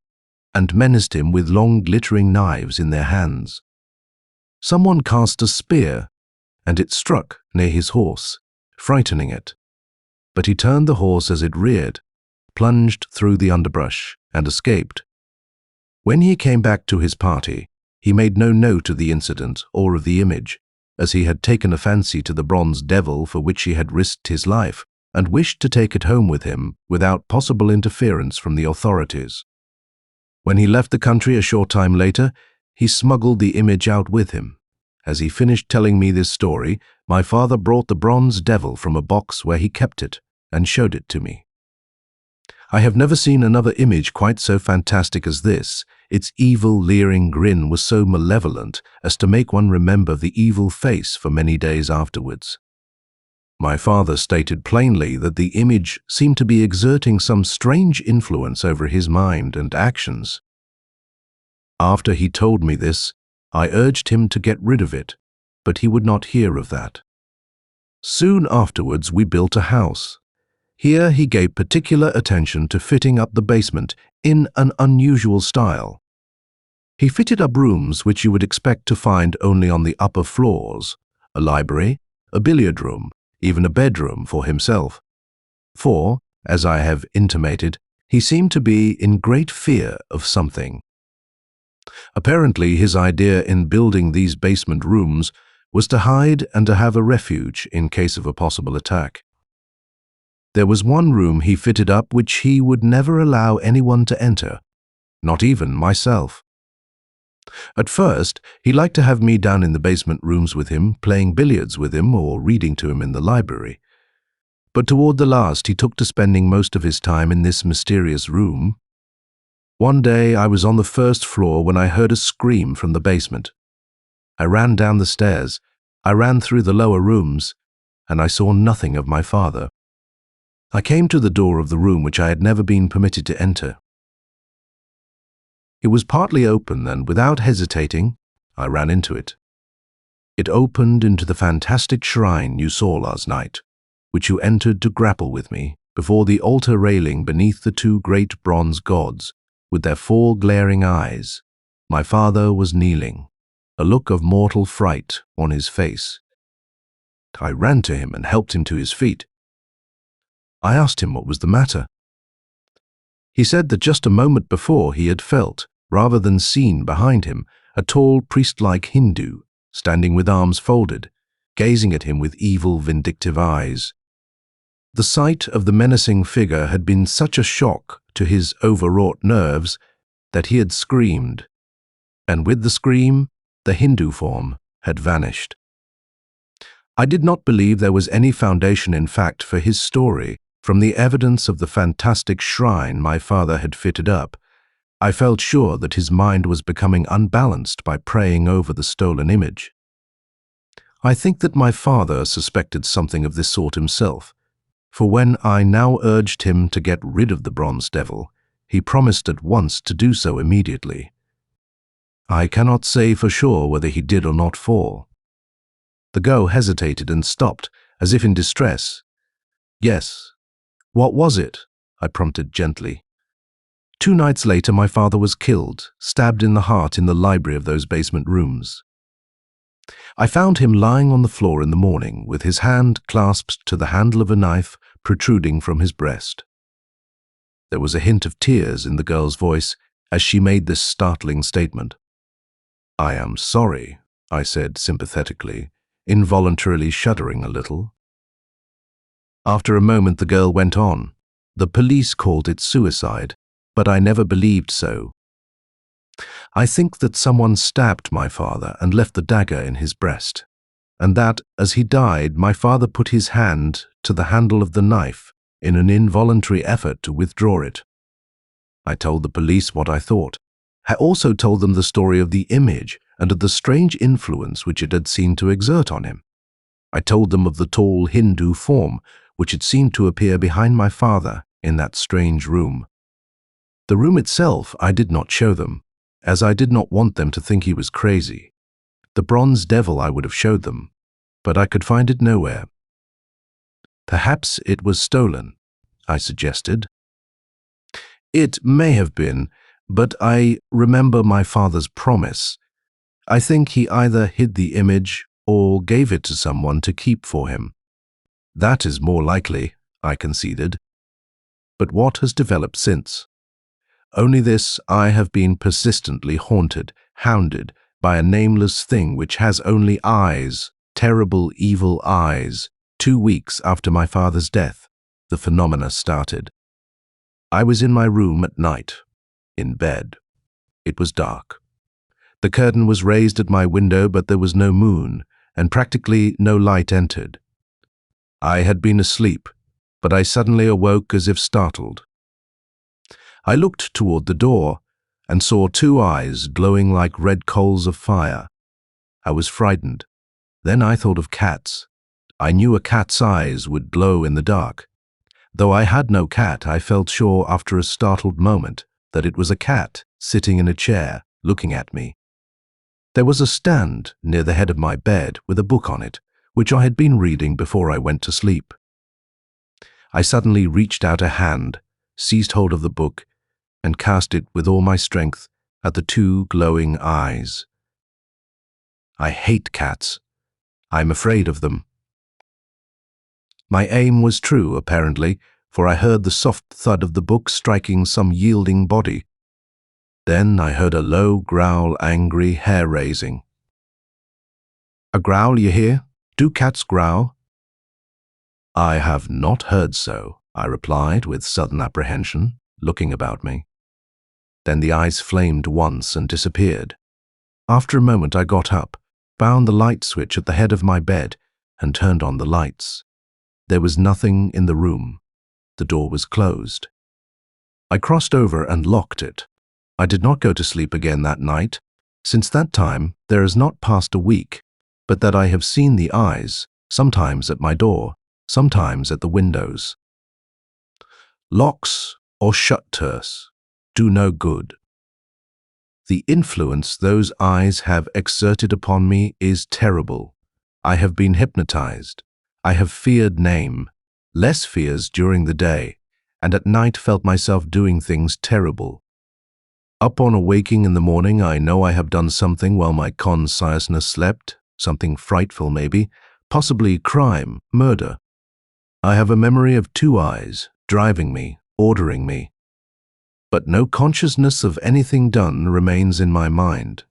and menaced him with long glittering knives in their hands. Someone cast a spear, and it struck near his horse, frightening it. But he turned the horse as it reared, plunged through the underbrush, and escaped. When he came back to his party, he made no note of the incident or of the image, as he had taken a fancy to the bronze devil for which he had risked his life, and wished to take it home with him without possible interference from the authorities. When he left the country a short time later, he smuggled the image out with him. As he finished telling me this story, my father brought the bronze devil from a box where he kept it and showed it to me. I have never seen another image quite so fantastic as this. Its evil, leering grin was so malevolent as to make one remember the evil face for many days afterwards. My father stated plainly that the image seemed to be exerting some strange influence over his mind and actions. After he told me this, I urged him to get rid of it, but he would not hear of that. Soon afterwards, we built a house. Here he gave particular attention to fitting up the basement in an unusual style. He fitted up rooms which you would expect to find only on the upper floors, a library, a billiard room, even a bedroom for himself. For, as I have intimated, he seemed to be in great fear of something. Apparently, his idea in building these basement rooms was to hide and to have a refuge in case of a possible attack. There was one room he fitted up which he would never allow anyone to enter, not even myself. At first, he liked to have me down in the basement rooms with him, playing billiards with him or reading to him in the library. But toward the last, he took to spending most of his time in this mysterious room. One day, I was on the first floor when I heard a scream from the basement. I ran down the stairs, I ran through the lower rooms, and I saw nothing of my father. I came to the door of the room which I had never been permitted to enter. It was partly open, and without hesitating, I ran into it. It opened into the fantastic shrine you saw last night, which you entered to grapple with me before the altar railing beneath the two great bronze gods, with their four glaring eyes. My father was kneeling, a look of mortal fright on his face. I ran to him and helped him to his feet. I asked him what was the matter. He said that just a moment before he had felt, rather than seen behind him, a tall priest-like Hindu, standing with arms folded, gazing at him with evil, vindictive eyes. The sight of the menacing figure had been such a shock to his overwrought nerves that he had screamed, and with the scream, the Hindu form had vanished. I did not believe there was any foundation in fact for his story from the evidence of the fantastic shrine my father had fitted up. I felt sure that his mind was becoming unbalanced by praying over the stolen image. I think that my father suspected something of this sort himself, for when I now urged him to get rid of the bronze devil, he promised at once to do so immediately. I cannot say for sure whether he did or not fall. The girl hesitated and stopped, as if in distress. Yes. What was it? I prompted gently. 2 nights later, my father was killed, stabbed in the heart in the library of those basement rooms. I found him lying on the floor in the morning, with his hand clasped to the handle of a knife protruding from his breast. There was a hint of tears in the girl's voice as she made this startling statement. I am sorry, I said sympathetically, involuntarily shuddering a little. After a moment, the girl went on. The police called it suicide, but I never believed so. I think that someone stabbed my father and left the dagger in his breast, and that, as he died, my father put his hand to the handle of the knife in an involuntary effort to withdraw it. I told the police what I thought. I also told them the story of the image and of the strange influence which it had seemed to exert on him. I told them of the tall Hindu form which had seemed to appear behind my father in that strange room. The room itself I did not show them, as I did not want them to think he was crazy. The bronze devil I would have showed them, but I could find it nowhere. Perhaps it was stolen, I suggested. It may have been, but I remember my father's promise. I think he either hid the image or gave it to someone to keep for him. That is more likely, I conceded. But what has developed since? Only this: I have been persistently haunted, hounded by a nameless thing which has only eyes, terrible evil eyes. 2 weeks after my father's death, the phenomena started. I was in my room at night, in bed. It was dark. The curtain was raised at my window, but there was no moon, and practically no light entered. I had been asleep, but I suddenly awoke as if startled. I looked toward the door and saw 2 eyes glowing like red coals of fire. I was frightened. Then I thought of cats. I knew a cat's eyes would glow in the dark. Though I had no cat, I felt sure after a startled moment that it was a cat sitting in a chair, looking at me. There was a stand near the head of my bed with a book on it, which I had been reading before I went to sleep. I suddenly reached out a hand, seized hold of the book, and cast it with all my strength at the two glowing eyes. I hate cats. I'm afraid of them. My aim was true, apparently, for I heard the soft thud of the book striking some yielding body. Then I heard a low growl, angry, hair-raising. "A growl, you hear? Do cats growl?" "I have not heard so," I replied with sudden apprehension, looking about me. Then the eyes flamed once and disappeared. After a moment I got up, found the light switch at the head of my bed, and turned on the lights. There was nothing in the room. The door was closed. I crossed over and locked it. I did not go to sleep again that night. Since that time, there has not passed a week, but that I have seen the eyes, sometimes at my door, sometimes at the windows. Locks or shutters do no good. The influence those eyes have exerted upon me is terrible. I have been hypnotized. I have feared name, less fears during the day, and at night felt myself doing things terrible. Upon awaking in the morning, I know I have done something while my consciousness slept, something frightful maybe, possibly crime, murder. I have a memory of two eyes, driving me, ordering me. But no consciousness of anything done remains in my mind.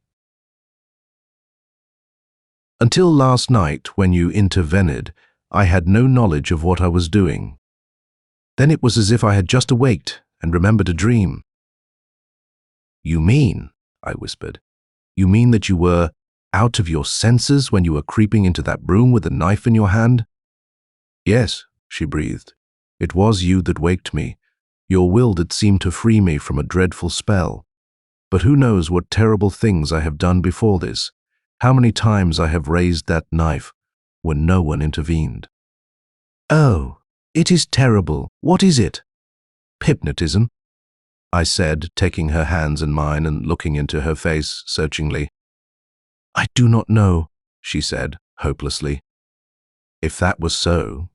Until last night, when you intervened, I had no knowledge of what I was doing. Then it was as if I had just awaked and remembered a dream. "You mean," I whispered, "you mean that you were out of your senses when you were creeping into that room with a knife in your hand?" "Yes," she breathed. "It was you that waked me, your will that seemed to free me from a dreadful spell. But who knows what terrible things I have done before this, how many times I have raised that knife when no one intervened." "Oh, it is terrible. What is it?" "Hypnotism," I said, taking her hands in mine and looking into her face searchingly. "I do not know," she said, hopelessly. "If that was so,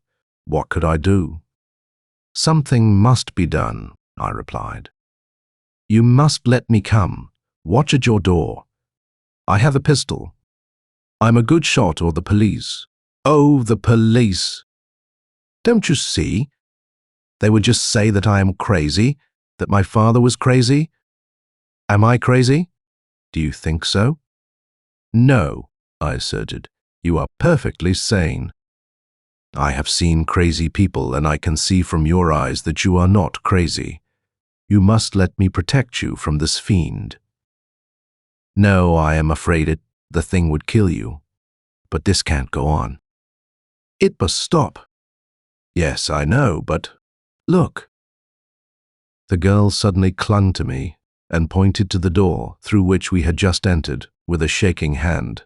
what could I do?" "Something must be done," I replied. "You must let me come. Watch at your door. I have a pistol. I'm a good shot, or the police." "Oh, the police! Don't you see? They would just say that I am crazy, that my father was crazy. Am I crazy? Do you think so?" "No," I asserted. "You are perfectly sane. I have seen crazy people, and I can see from your eyes that you are not crazy. You must let me protect you from this fiend." "No, I am afraid the thing would kill you. But this can't go on. It must stop." "Yes, I know, but look." The girl suddenly clung to me and pointed to the door through which we had just entered with a shaking hand.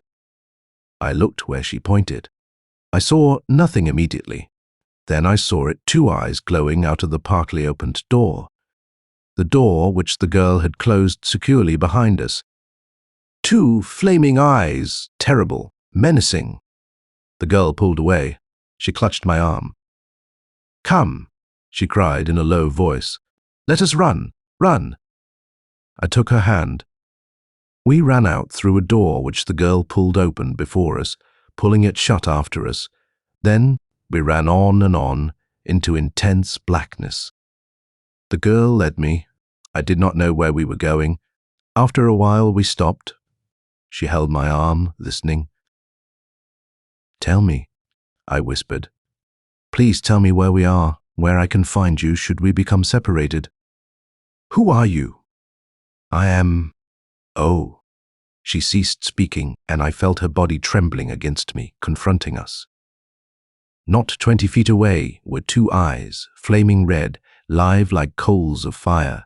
I looked where she pointed. I saw nothing immediately. Then I saw it, two eyes glowing out of the partly opened door. The door which the girl had closed securely behind us. Two flaming eyes, terrible, menacing. The girl pulled away. She clutched my arm. "Come," she cried in a low voice. "Let us run, run." I took her hand. We ran out through a door which the girl pulled open before us, pulling it shut after us. Then we ran on and on into intense blackness. The girl led me. I did not know where we were going. After a while we stopped. She held my arm, listening. "Tell me," I whispered. "Please tell me where we are, where I can find you should we become separated." "Who are you?" "I am... Oh." She ceased speaking, and I felt her body trembling against me, confronting us. Not 20 feet away were two eyes, flaming red, live like coals of fire.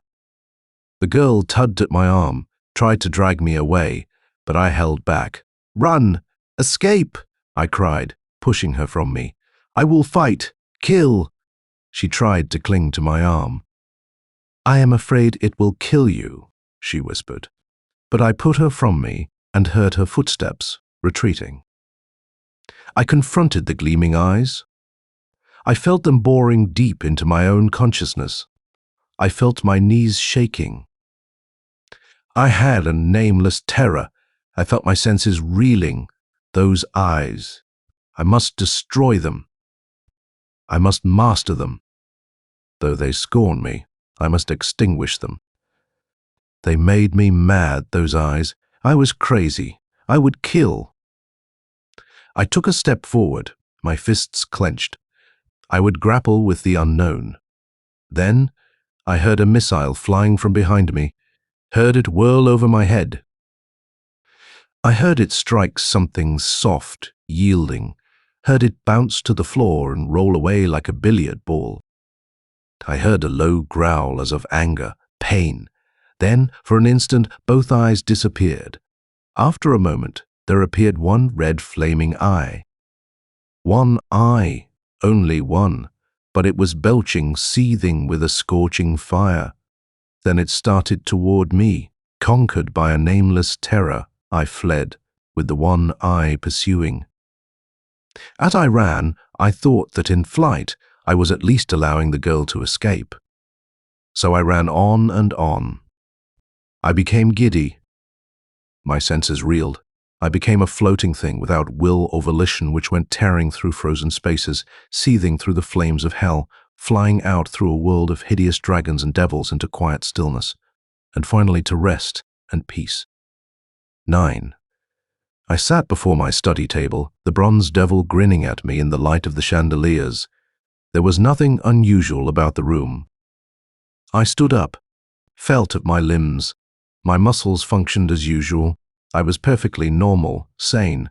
The girl tugged at my arm, tried to drag me away, but I held back. "Run! Escape!" I cried, pushing her from me. "I will fight! Kill!" She tried to cling to my arm. "I am afraid it will kill you," she whispered. But I put her from me and heard her footsteps retreating. I confronted the gleaming eyes. I felt them boring deep into my own consciousness. I felt my knees shaking. I had a nameless terror. I felt my senses reeling. Those eyes. I must destroy them. I must master them. Though they scorn me, I must extinguish them. They made me mad, those eyes. I was crazy. I would kill. I took a step forward, my fists clenched. I would grapple with the unknown. Then I heard a missile flying from behind me, heard it whirl over my head. I heard it strike something soft, yielding, heard it bounce to the floor and roll away like a billiard ball. I heard a low growl as of anger, pain. Then, for an instant, both eyes disappeared. After a moment, there appeared one red flaming eye. One eye, only one, but it was belching, seething with a scorching fire. Then it started toward me. Conquered by a nameless terror, I fled, with the one eye pursuing. As I ran, I thought that in flight, I was at least allowing the girl to escape. So I ran on and on. I became giddy. My senses reeled. I became a floating thing without will or volition which went tearing through frozen spaces, seething through the flames of hell, flying out through a world of hideous dragons and devils into quiet stillness, and finally to rest and peace. 9. I sat before my study table, the bronze devil grinning at me in the light of the chandeliers. There was nothing unusual about the room. I stood up, felt at my limbs. My muscles functioned as usual. I was perfectly normal, sane.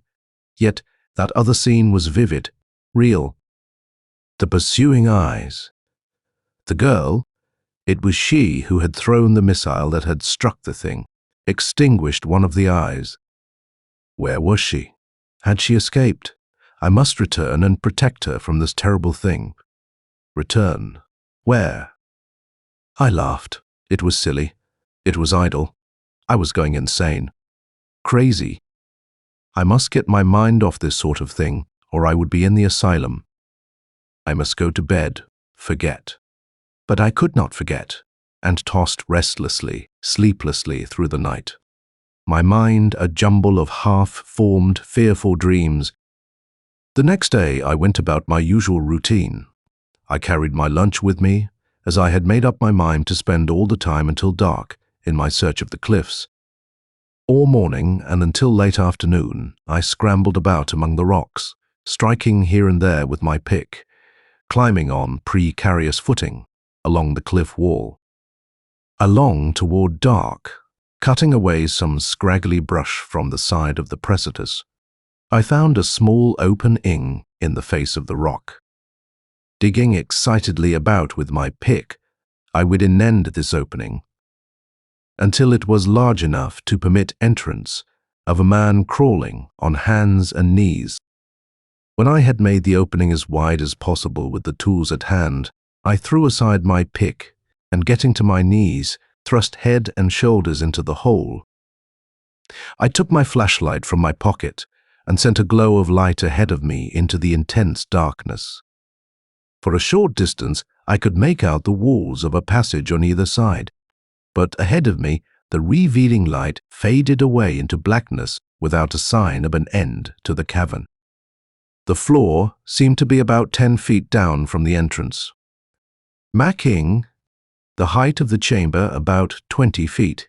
Yet that other scene was vivid, real. The pursuing eyes. The girl, it was she who had thrown the missile that had struck the thing, extinguished one of the eyes. Where was she? Had she escaped? I must return and protect her from this terrible thing. Return. Where? I laughed. It was silly. It was idle. I was going insane. Crazy. I must get my mind off this sort of thing, or I would be in the asylum. I must go to bed, forget. But I could not forget, and tossed restlessly, sleeplessly through the night. My mind a jumble of half-formed, fearful dreams. The next day I went about my usual routine. I carried my lunch with me, as I had made up my mind to spend all the time until dark in my search of the cliffs. All morning and until late afternoon, I scrambled about among the rocks, striking here and there with my pick, climbing on precarious footing along the cliff wall. Along toward dark, cutting away some scraggly brush from the side of the precipice, I found a small open ing in the face of the rock. Digging excitedly about with my pick, I would inend this opening until it was large enough to permit entrance of a man crawling on hands and knees. When I had made the opening as wide as possible with the tools at hand, I threw aside my pick and, getting to my knees, thrust head and shoulders into the hole. I took my flashlight from my pocket and sent a glow of light ahead of me into the intense darkness. For a short distance, I could make out the walls of a passage on either side, but ahead of me, the revealing light faded away into blackness without a sign of an end to the cavern. The floor seemed to be about 10 feet down from the entrance. Marking the height of the chamber about 20 feet.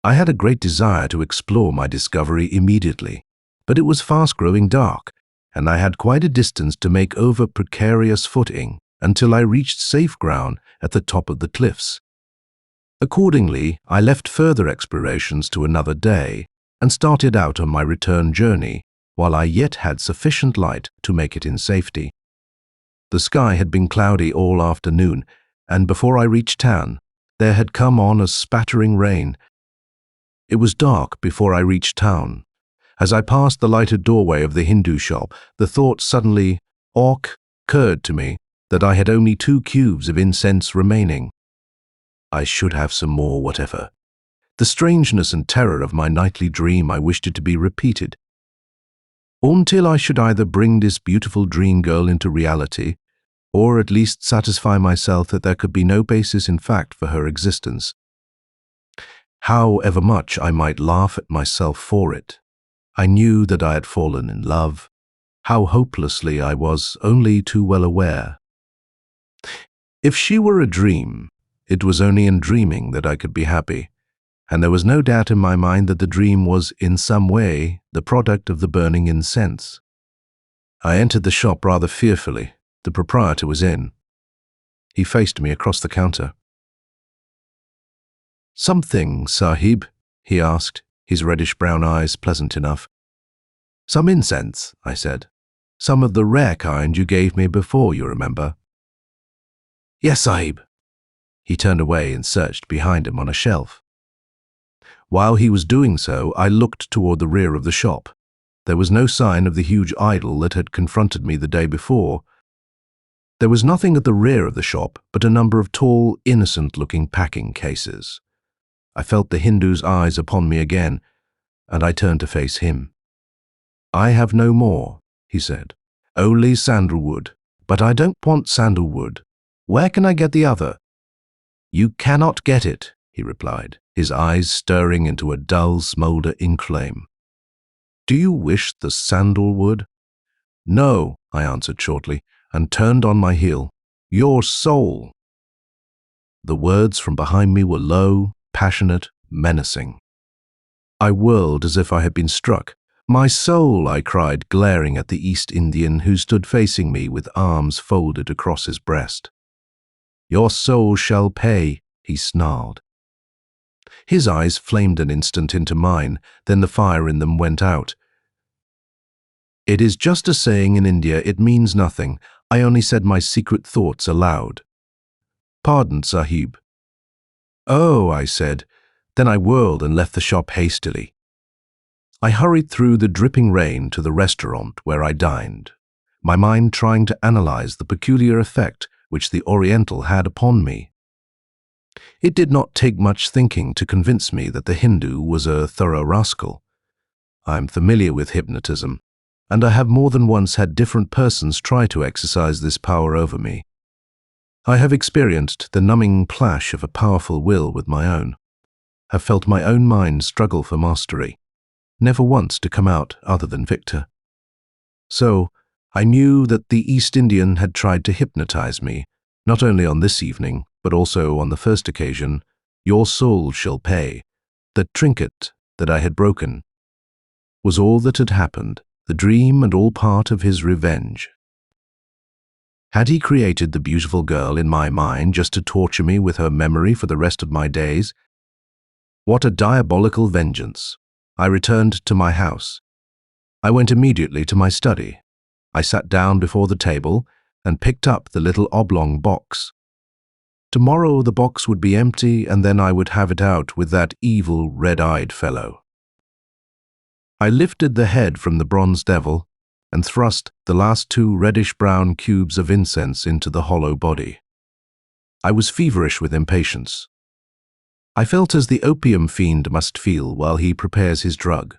I had a great desire to explore my discovery immediately, but it was fast growing dark, and I had quite a distance to make over precarious footing until I reached safe ground at the top of the cliffs. Accordingly, I left further explorations to another day and started out on my return journey while I yet had sufficient light to make it in safety. The sky had been cloudy all afternoon, and before I reached town, there had come on a spattering rain. It was dark before I reached town. As I passed the lighted doorway of the Hindu shop, the thought suddenly occurred to me that I had only 2 cubes of incense remaining. I should have some more, whatever. The strangeness and terror of my nightly dream, I wished it to be repeated. until I should either bring this beautiful dream girl into reality, or at least satisfy myself that there could be no basis in fact for her existence. However much I might laugh at myself for it, I knew that I had fallen in love. How hopelessly I was only too well aware. If she were a dream, it was only in dreaming that I could be happy, and there was no doubt in my mind that the dream was in some way the product of the burning incense. I entered the shop rather fearfully. The proprietor was in. He faced me across the counter. "Something, Sahib?" he asked, his reddish-brown eyes pleasant enough. "Some incense," I said. "Some of the rare kind you gave me before, you remember?" "Yes, Sahib." He turned away and searched behind him on a shelf. While he was doing so, I looked toward the rear of the shop. There was no sign of the huge idol that had confronted me the day before. There was nothing at the rear of the shop but a number of tall, innocent-looking packing cases. I felt the Hindu's eyes upon me again, and I turned to face him. "I have no more," he said. "Only sandalwood. But I don't want sandalwood. Where can I get the other?" "You cannot get it," he replied, his eyes stirring into a dull smolder in flame. "Do you wish the sandalwood?" "No," I answered shortly, and turned on my heel. "Your soul." The words from behind me were low, passionate, menacing. I whirled as if I had been struck. "My soul," I cried, glaring at the East Indian who stood facing me with arms folded across his breast. "Your soul shall pay," he snarled. His eyes flamed an instant into mine, then the fire in them went out. It is just a saying in India, it means nothing. I only said my secret thoughts aloud. "Pardon, Sahib." "Oh," I said. Then I whirled and left the shop hastily. I hurried through the dripping rain to the restaurant where I dined, my mind trying to analyze the peculiar effect which the Oriental had upon me. It did not take much thinking to convince me that the Hindu was a thorough rascal. I am familiar with hypnotism, and I have more than once had different persons try to exercise this power over me. I have experienced the numbing clash of a powerful will with my own, have felt my own mind struggle for mastery, never once to come out other than victor. So, I knew that the East Indian had tried to hypnotize me, not only on this evening, but also on the first occasion. "Your soul shall pay." The trinket that I had broken was all that had happened, the dream and all part of his revenge. Had he created the beautiful girl in my mind just to torture me with her memory for the rest of my days? What a diabolical vengeance! I returned to my house. I went immediately to my study. I sat down before the table and picked up the little oblong box. Tomorrow the box would be empty, and then I would have it out with that evil red-eyed fellow. I lifted the head from the bronze devil and thrust the last 2 reddish-brown cubes of incense into the hollow body. I was feverish with impatience. I felt as the opium fiend must feel while he prepares his drug.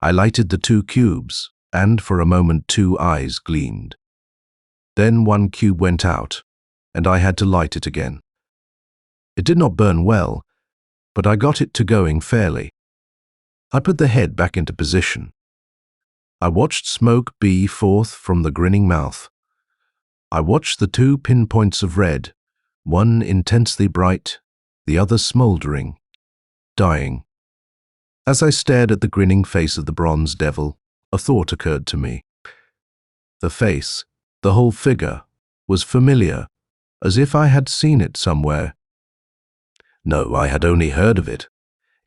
I lighted the 2 cubes, and for a moment 2 eyes gleamed. Then 1 cube went out, and I had to light it again. It did not burn well, but I got it to going fairly. I put the head back into position. I watched smoke be forth from the grinning mouth. I watched the 2 pinpoints of red, one intensely bright, the other smoldering, dying. As I stared at the grinning face of the bronze devil, a thought occurred to me. The face, the whole figure, was familiar, as if I had seen it somewhere. No, I had only heard of it.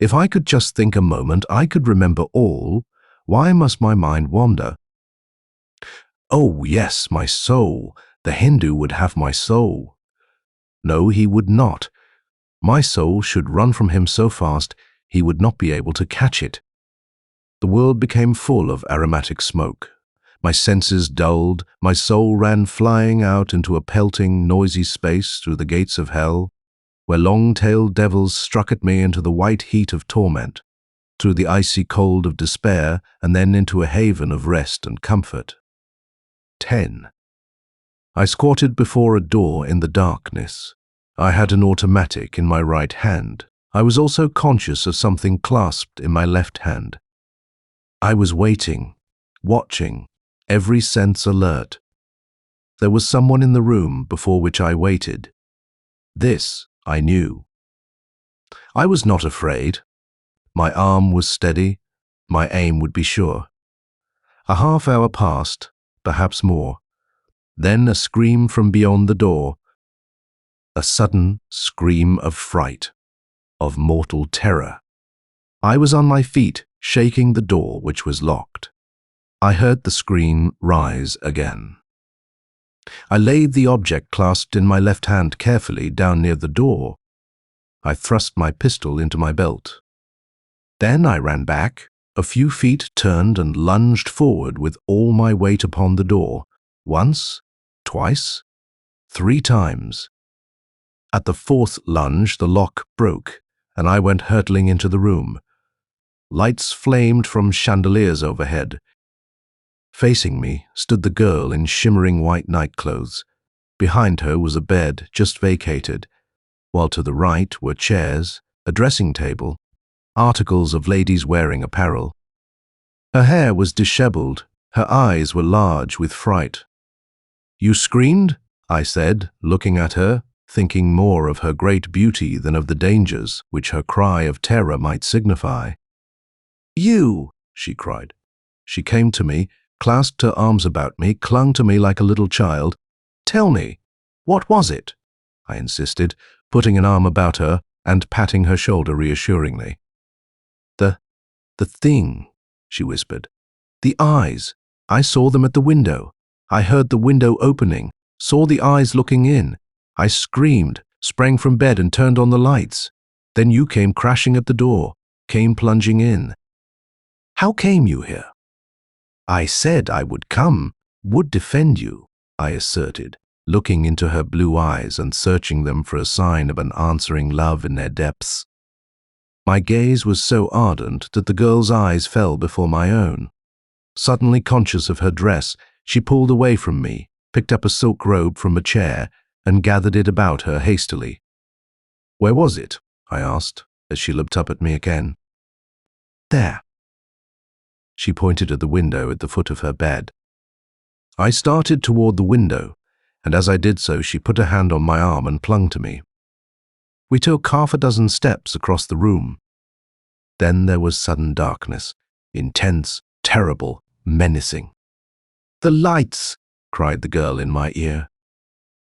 If I could just think a moment, I could remember all. Why must my mind wander? Oh, yes, my soul. The Hindu would have my soul. No, he would not. My soul should run from him so fast he would not be able to catch it. The world became full of aromatic smoke. My senses dulled, my soul ran flying out into a pelting, noisy space through the gates of hell, where long-tailed devils struck at me into the white heat of torment. through the icy cold of despair and then into a haven of rest and comfort. 10. I squatted before a door in the darkness. I had an automatic in my right hand. I was also conscious of something clasped in my left hand. I was waiting, watching, every sense alert. There was someone in the room before which I waited. This I knew. I was not afraid. My arm was steady. My aim would be sure. A half-hour passed, perhaps more. Then a scream from beyond the door. A sudden scream of fright, of mortal terror. I was on my feet, shaking the door which was locked. I heard the scream rise again. I laid the object clasped in my left hand carefully down near the door. I thrust my pistol into my belt. Then I ran back, a few feet, turned and lunged forward with all my weight upon the door. Once, twice, 3 times. At the 4th lunge, the lock broke, and I went hurtling into the room. Lights flamed from chandeliers overhead. Facing me stood the girl in shimmering white nightclothes. Behind her was a bed just vacated, while to the right were chairs, a dressing table, articles of ladies' wearing apparel. Her hair was disheveled, her eyes were large with fright. "You screamed?" I said, looking at her, thinking more of her great beauty than of the dangers which her cry of terror might signify. "You!" she cried. She came to me, clasped her arms about me, clung to me like a little child. "Tell me, what was it?" I insisted, putting an arm about her and patting her shoulder reassuringly. The thing," she whispered. "The eyes. I saw them at the window. I heard the window opening, saw the eyes looking in. I screamed, sprang from bed and turned on the lights. Then you came crashing at the door, came plunging in. How came you here?" "I said I would come, would defend you," I asserted, looking into her blue eyes and searching them for a sign of an answering love in their depths. My gaze was so ardent that the girl's eyes fell before my own. Suddenly conscious of her dress, she pulled away from me, picked up a silk robe from a chair, and gathered it about her hastily. "Where was it?" I asked, as she looked up at me again. "There." She pointed at the window at the foot of her bed. I started toward the window, and as I did so, she put a hand on my arm and clung to me. We took 6 steps across the room. Then there was sudden darkness, intense, terrible, menacing. "The lights!" cried the girl in my ear.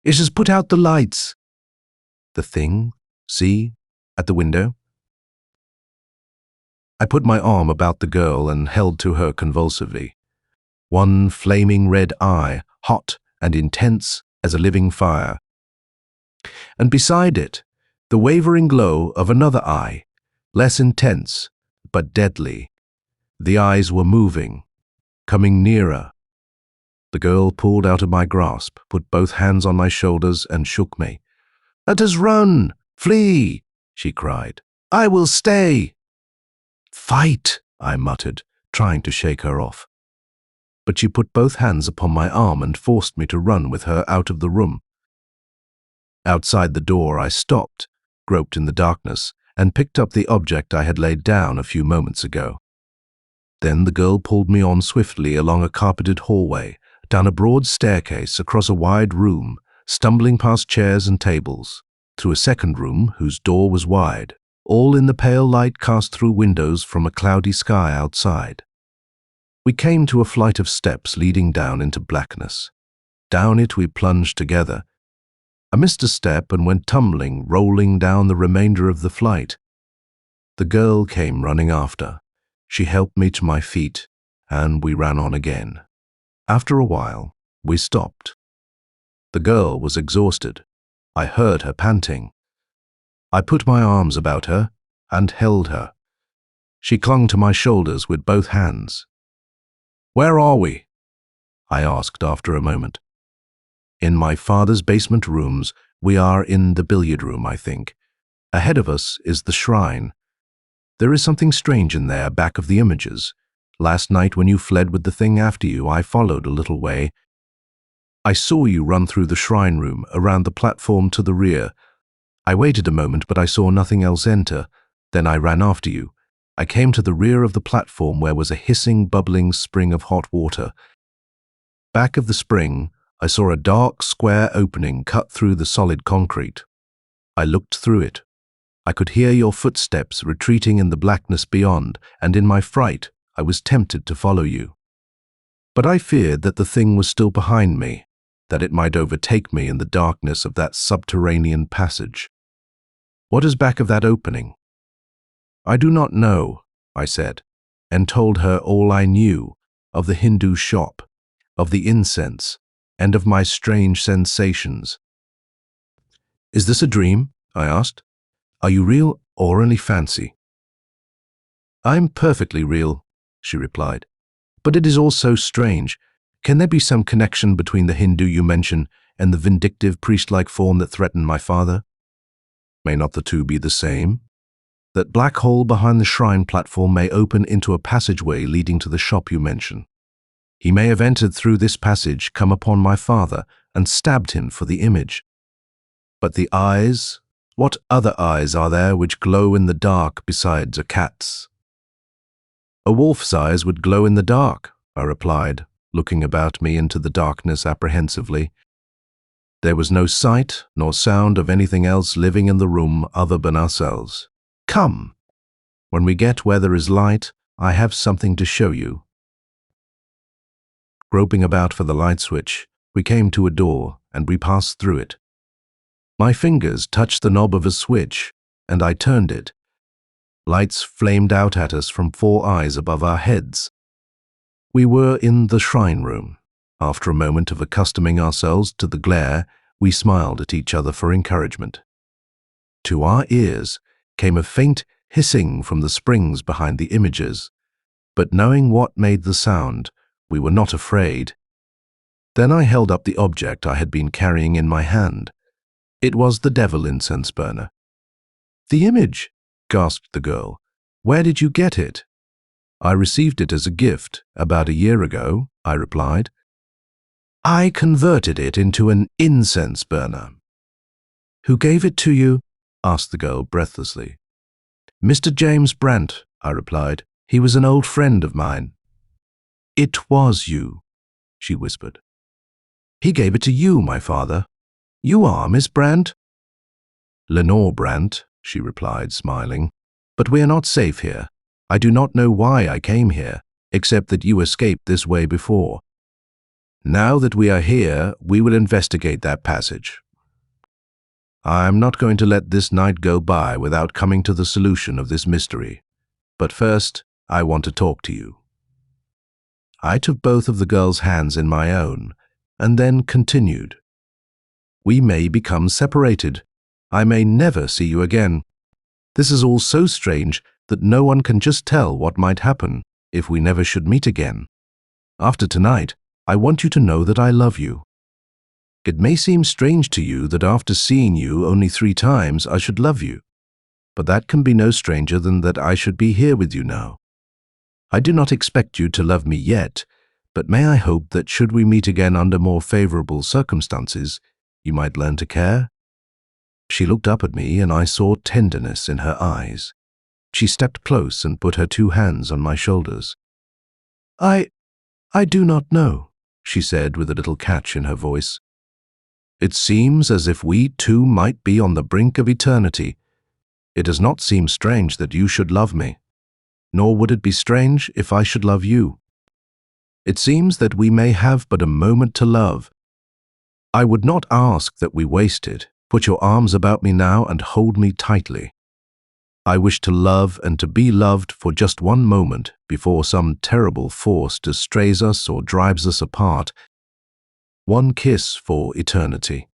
"It has put out the lights." "The thing? See? At the window?" I put my arm about the girl and held to her convulsively. One flaming red eye, hot and intense as a living fire. And beside it, the wavering glow of another eye, less intense, but deadly. The eyes were moving, coming nearer. The girl pulled out of my grasp, put both hands on my shoulders and shook me. "Let us run! Flee!" she cried. "I will stay!" "Fight!" I muttered, trying to shake her off. But she put both hands upon my arm and forced me to run with her out of the room. Outside the door I stopped, groped in the darkness, and picked up the object I had laid down a few moments ago. Then the girl pulled me on swiftly along a carpeted hallway, down a broad staircase, across a wide room, stumbling past chairs and tables, through a second room whose door was wide, all in the pale light cast through windows from a cloudy sky outside. We came to a flight of steps leading down into blackness. Down it we plunged together. I missed a step and went tumbling, rolling down the remainder of the flight. The girl came running after. She helped me to my feet, and we ran on again. After a while, we stopped. The girl was exhausted. I heard her panting. I put my arms about her and held her. She clung to my shoulders with both hands. "Where are we?" I asked after a moment. "In my father's basement rooms. We are in the billiard room, I think. Ahead of us is the shrine." There is something strange in there, back of the images. Last night when you fled with the thing after you, I followed a little way. I saw you run through the shrine room, around the platform to the rear. I waited a moment, but I saw nothing else enter. Then I ran after you. I came to the rear of the platform where was a hissing, bubbling spring of hot water. Back of the spring, I saw a dark, square opening cut through the solid concrete. I looked through it. I could hear your footsteps retreating in the blackness beyond, and in my fright, I was tempted to follow you. But I feared that the thing was still behind me, that it might overtake me in the darkness of that subterranean passage. What is back of that opening? I do not know, I said, and told her all I knew of the Hindu shop, of the incense, and of my strange sensations. Is this a dream? I asked. Are you real or only fancy? I'm perfectly real, she replied. But it is all so strange. Can there be some connection between the Hindu you mention and the vindictive priest-like form that threatened my father? May not the two be the same? That black hole behind the shrine platform may open into a passageway leading to the shop you mention. He may have entered through this passage, come upon my father, and stabbed him for the image. But the eyes, what other eyes are there which glow in the dark besides a cat's? A wolf's eyes would glow in the dark, I replied, looking about me into the darkness apprehensively. There was no sight nor sound of anything else living in the room other than ourselves. Come! When we get where there is light, I have something to show you. Groping about for the light switch, we came to a door, and we passed through it. My fingers touched the knob of a switch, and I turned it. Lights flamed out at us from 4 eyes above our heads. We were in the shrine room. After a moment of accustoming ourselves to the glare, we smiled at each other for encouragement. To our ears came a faint hissing from the springs behind the images, but knowing what made the sound, we were not afraid. Then I held up the object I had been carrying in my hand. It was the devil incense burner. The image, gasped the girl. Where did you get it? I received it as a gift about a year ago, I replied. I converted it into an incense burner. Who gave it to you? Asked the girl breathlessly. Mr. James Brant, I replied. He was an old friend of mine. It was you, she whispered. He gave it to you, my father. You are Miss Brant? Lenore Brant, she replied, smiling. But we are not safe here. I do not know why I came here, except that you escaped this way before. Now that we are here, we will investigate that passage. I am not going to let this night go by without coming to the solution of this mystery. But first, I want to talk to you. I took both of the girl's hands in my own, and then continued. We may become separated. I may never see you again. This is all so strange that no one can just tell what might happen if we never should meet again. After tonight, I want you to know that I love you. It may seem strange to you that after seeing you only 3 times, I should love you. But that can be no stranger than that I should be here with you now. I do not expect you to love me yet, but may I hope that should we meet again under more favorable circumstances, you might learn to care? She looked up at me, and I saw tenderness in her eyes. She stepped close and put her 2 hands on my shoulders. I do not know, she said with a little catch in her voice. It seems as if we two might be on the brink of eternity. It does not seem strange that you should love me, nor would it be strange if I should love you. It seems that we may have but a moment to love. I would not ask that we waste it. Put your arms about me now and hold me tightly. I wish to love and to be loved for just one moment before some terrible force distrays us or drives us apart. One kiss for eternity.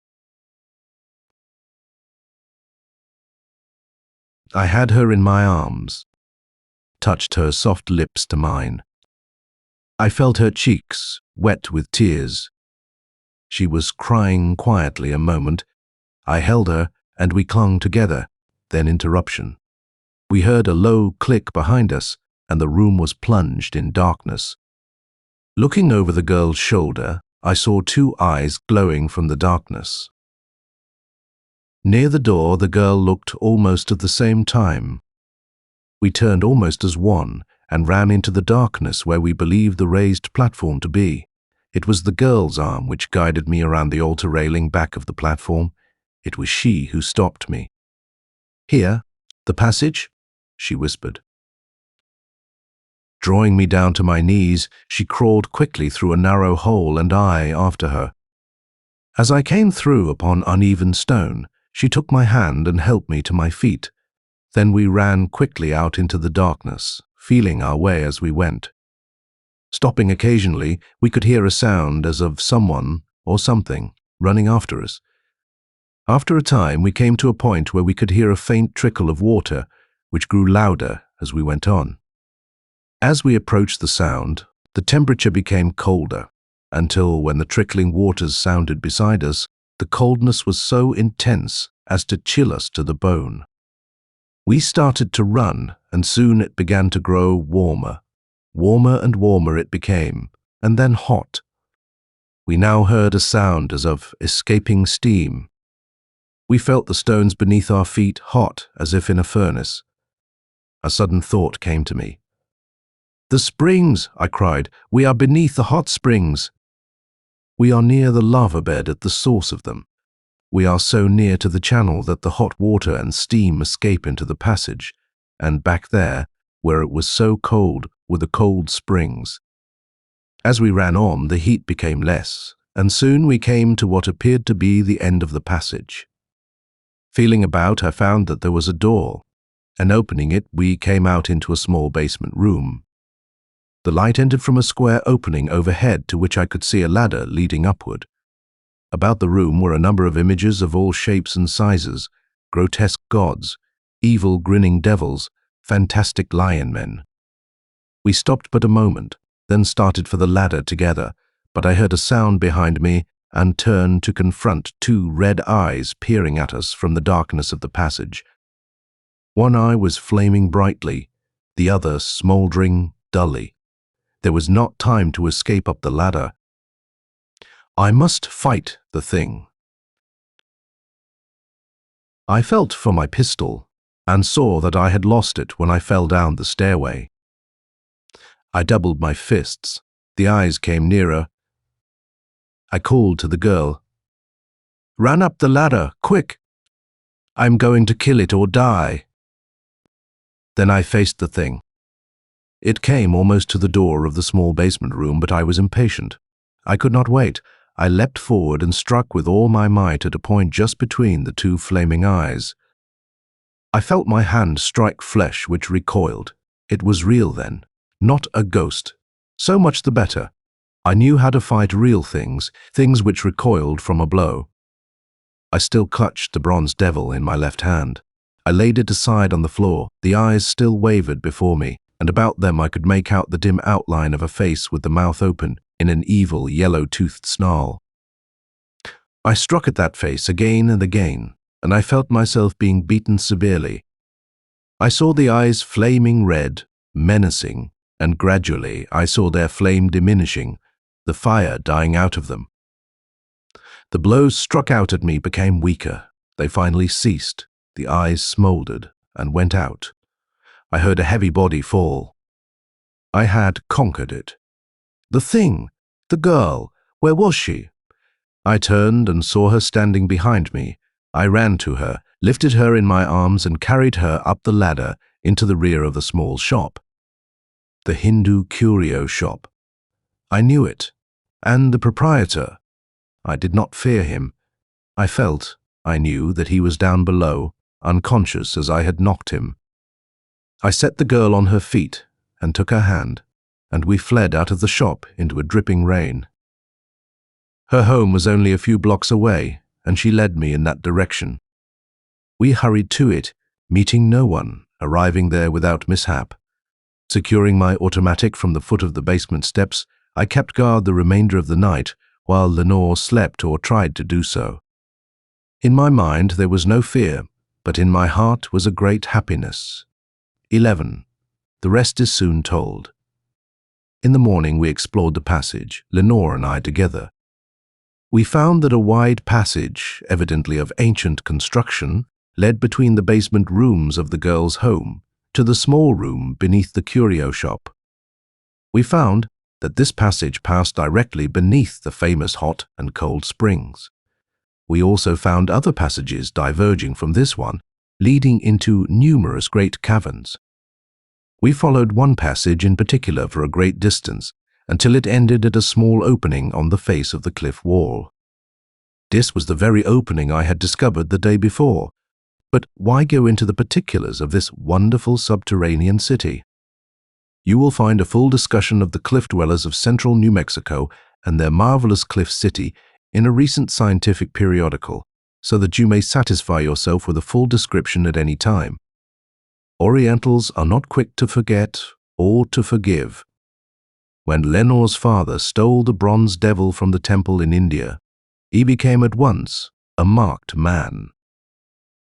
I had her in my arms, touched her soft lips to mine. I felt her cheeks wet with tears. She was crying quietly a moment. I held her, and we clung together. Then interruption. We heard a low click behind us, and the room was plunged in darkness. Looking over the girl's shoulder, I saw two eyes glowing from the darkness. Near the door, the girl looked almost at the same time. We turned almost as one and ran into the darkness where we believed the raised platform to be. It was the girl's arm which guided me around the altar railing back of the platform. It was she who stopped me. "Here, the passage?" she whispered. Drawing me down to my knees, she crawled quickly through a narrow hole, and I after her. As I came through upon uneven stone, she took my hand and helped me to my feet. Then we ran quickly out into the darkness, feeling our way as we went. Stopping occasionally, we could hear a sound as of someone or something running after us. After a time, we came to a point where we could hear a faint trickle of water, which grew louder as we went on. As we approached the sound, the temperature became colder, until when the trickling waters sounded beside us, the coldness was so intense as to chill us to the bone. We started to run, and soon it began to grow warmer. Warmer and warmer it became, and then hot. We now heard a sound as of escaping steam. We felt the stones beneath our feet hot as if in a furnace. A sudden thought came to me. "The springs!" I cried. "We are beneath the hot springs." We are near the lava bed at the source of them. We are so near to the channel that the hot water and steam escape into the passage, and back there, where it was so cold, were the cold springs. As we ran on, the heat became less, and soon we came to what appeared to be the end of the passage. Feeling about, I found that there was a door, and opening it, we came out into a small basement room. The light entered from a square opening overhead to which I could see a ladder leading upward. About the room were a number of images of all shapes and sizes, grotesque gods, evil grinning devils, fantastic lion men. We stopped but a moment, then started for the ladder together, but I heard a sound behind me and turned to confront two red eyes peering at us from the darkness of the passage. One eye was flaming brightly, the other smouldering dully. There was not time to escape up the ladder. I must fight the thing. I felt for my pistol and saw that I had lost it when I fell down the stairway. I doubled my fists. The eyes came nearer. I called to the girl. "Run up the ladder, quick! I'm going to kill it or die." Then I faced the thing. It came almost to the door of the small basement room, but I was impatient. I could not wait. I leapt forward and struck with all my might at a point just between the two flaming eyes. I felt my hand strike flesh, which recoiled. It was real then, not a ghost. So much the better. I knew how to fight real things, things which recoiled from a blow. I still clutched the bronze devil in my left hand. I laid it aside on the floor. The eyes still wavered before me, and about them I could make out the dim outline of a face with the mouth open in an evil yellow-toothed snarl. I struck at that face again and again, and I felt myself being beaten severely. I saw the eyes flaming red, menacing, and gradually I saw their flame diminishing, the fire dying out of them. The blows struck out at me became weaker. They finally ceased. The eyes smoldered and went out. I heard a heavy body fall. I had conquered it. The thing, the girl, where was she? I turned and saw her standing behind me. I ran to her, lifted her in my arms and carried her up the ladder into the rear of the small shop. The Hindu curio shop. I knew it, and the proprietor. I did not fear him. I knew that he was down below, unconscious as I had knocked him. I set the girl on her feet and took her hand, and we fled out of the shop into a dripping rain. Her home was only a few blocks away, and she led me in that direction. We hurried to it, meeting no one, arriving there without mishap. Securing my automatic from the foot of the basement steps, I kept guard the remainder of the night, while Lenore slept or tried to do so. In my mind there was no fear, but in my heart was a great happiness. 11. The rest is soon told. In the morning we explored the passage, Lenore and I together. We found that a wide passage, evidently of ancient construction, led between the basement rooms of the girls' home to the small room beneath the curio shop. We found that this passage passed directly beneath the famous hot and cold springs. We also found other passages diverging from this one, leading into numerous great caverns. We followed one passage in particular for a great distance, until it ended at a small opening on the face of the cliff wall. This was the very opening I had discovered the day before. But why go into the particulars of this wonderful subterranean city? You will find a full discussion of the cliff dwellers of central New Mexico and their marvelous cliff city in a recent scientific periodical, so that you may satisfy yourself with a full description at any time. Orientals are not quick to forget or to forgive. When Lenore's father stole the bronze devil from the temple in India, he became at once a marked man.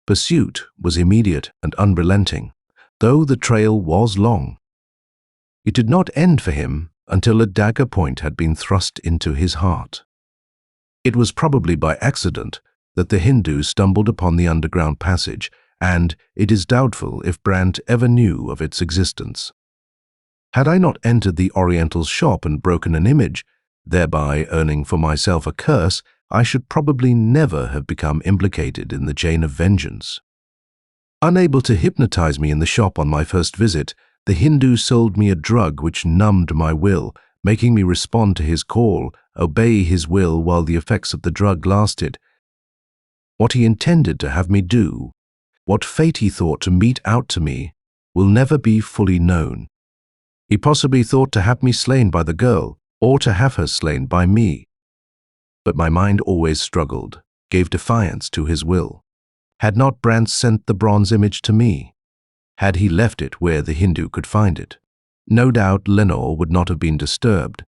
Pursuit was immediate and unrelenting, though the trail was long. It did not end for him until a dagger point had been thrust into his heart. It was probably by accident that the Hindu stumbled upon the underground passage, and it is doubtful if Brandt ever knew of its existence. Had I not entered the Oriental's shop and broken an image, thereby earning for myself a curse, I should probably never have become implicated in the chain of vengeance. Unable to hypnotize me in the shop on my first visit, the Hindu sold me a drug which numbed my will, making me respond to his call, obey his will while the effects of the drug lasted. What he intended to have me do, what fate he thought to mete out to me, will never be fully known. He possibly thought to have me slain by the girl, or to have her slain by me. But my mind always struggled, gave defiance to his will. Had not Brandt sent the bronze image to me? Had he left it where the Hindu could find it? No doubt Lenore would not have been disturbed.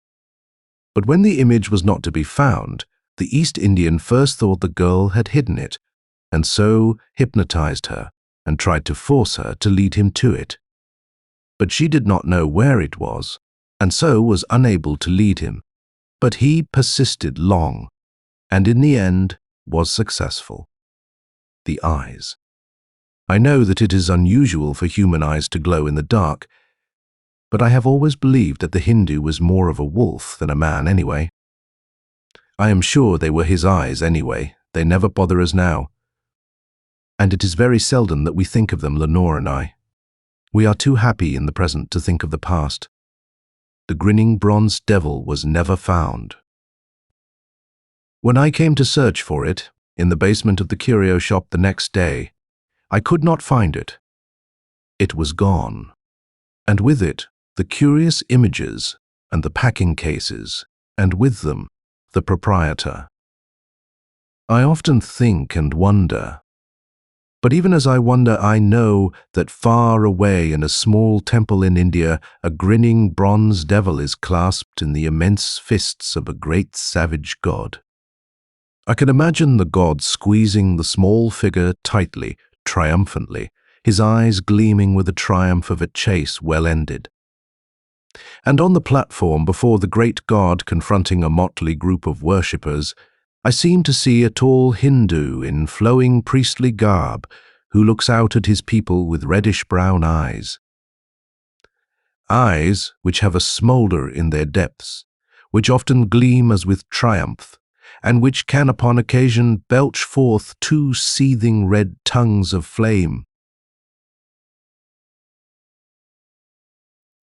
But when the image was not to be found, the East Indian first thought the girl had hidden it, and so hypnotized her and tried to force her to lead him to it. But she did not know where it was, and so was unable to lead him. But he persisted long, and in the end was successful. The eyes. I know that it is unusual for human eyes to glow in the dark, but I have always believed that the Hindu was more of a wolf than a man anyway. I am sure they were his eyes anyway. They never bother us now. And it is very seldom that we think of them, Lenore and I. We are too happy in the present to think of the past. The grinning bronze devil was never found. When I came to search for it, in the basement of the curio shop the next day, I could not find it. It was gone, and with it the curious images and the packing cases, and with them the proprietor. I often think and wonder, but even as I wonder, I know that far away in a small temple in India, a grinning bronze devil is clasped in the immense fists of a great savage god. I can imagine the god squeezing the small figure tightly, triumphantly, his eyes gleaming with the triumph of a chase well ended. And on the platform before the great god confronting a motley group of worshippers, I seem to see a tall Hindu in flowing priestly garb who looks out at his people with reddish-brown eyes. Eyes which have a smoulder in their depths, which often gleam as with triumph, and which can upon occasion belch forth two seething red tongues of flame.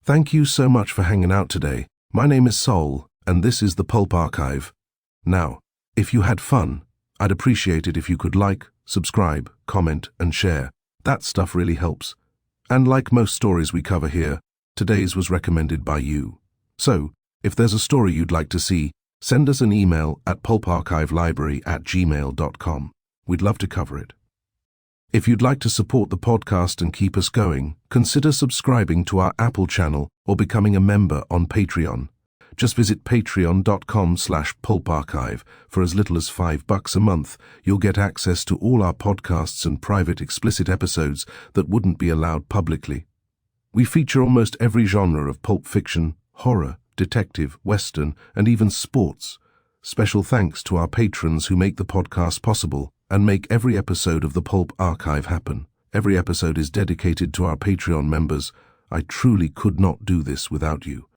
Thank you so much for hanging out today. My name is Sol, and this is the Pulp Archive. Now, if you had fun, I'd appreciate it if you could like, subscribe, comment, and share. That stuff really helps. And like most stories we cover here, today's was recommended by you. So, if there's a story you'd like to see, send us an email at pulparchivelibrary@gmail.com. We'd love to cover it. If you'd like to support the podcast and keep us going, consider subscribing to our Apple channel or becoming a member on Patreon. Just visit patreon.com/pulparchive. For as little as $5 a month, you'll get access to all our podcasts and private explicit episodes that wouldn't be allowed publicly. We feature almost every genre of pulp fiction, horror, detective, western, and even sports. Special thanks to our patrons who make the podcast possible and make every episode of the Pulp Archive happen. Every episode is dedicated to our Patreon members. I truly could not do this without you.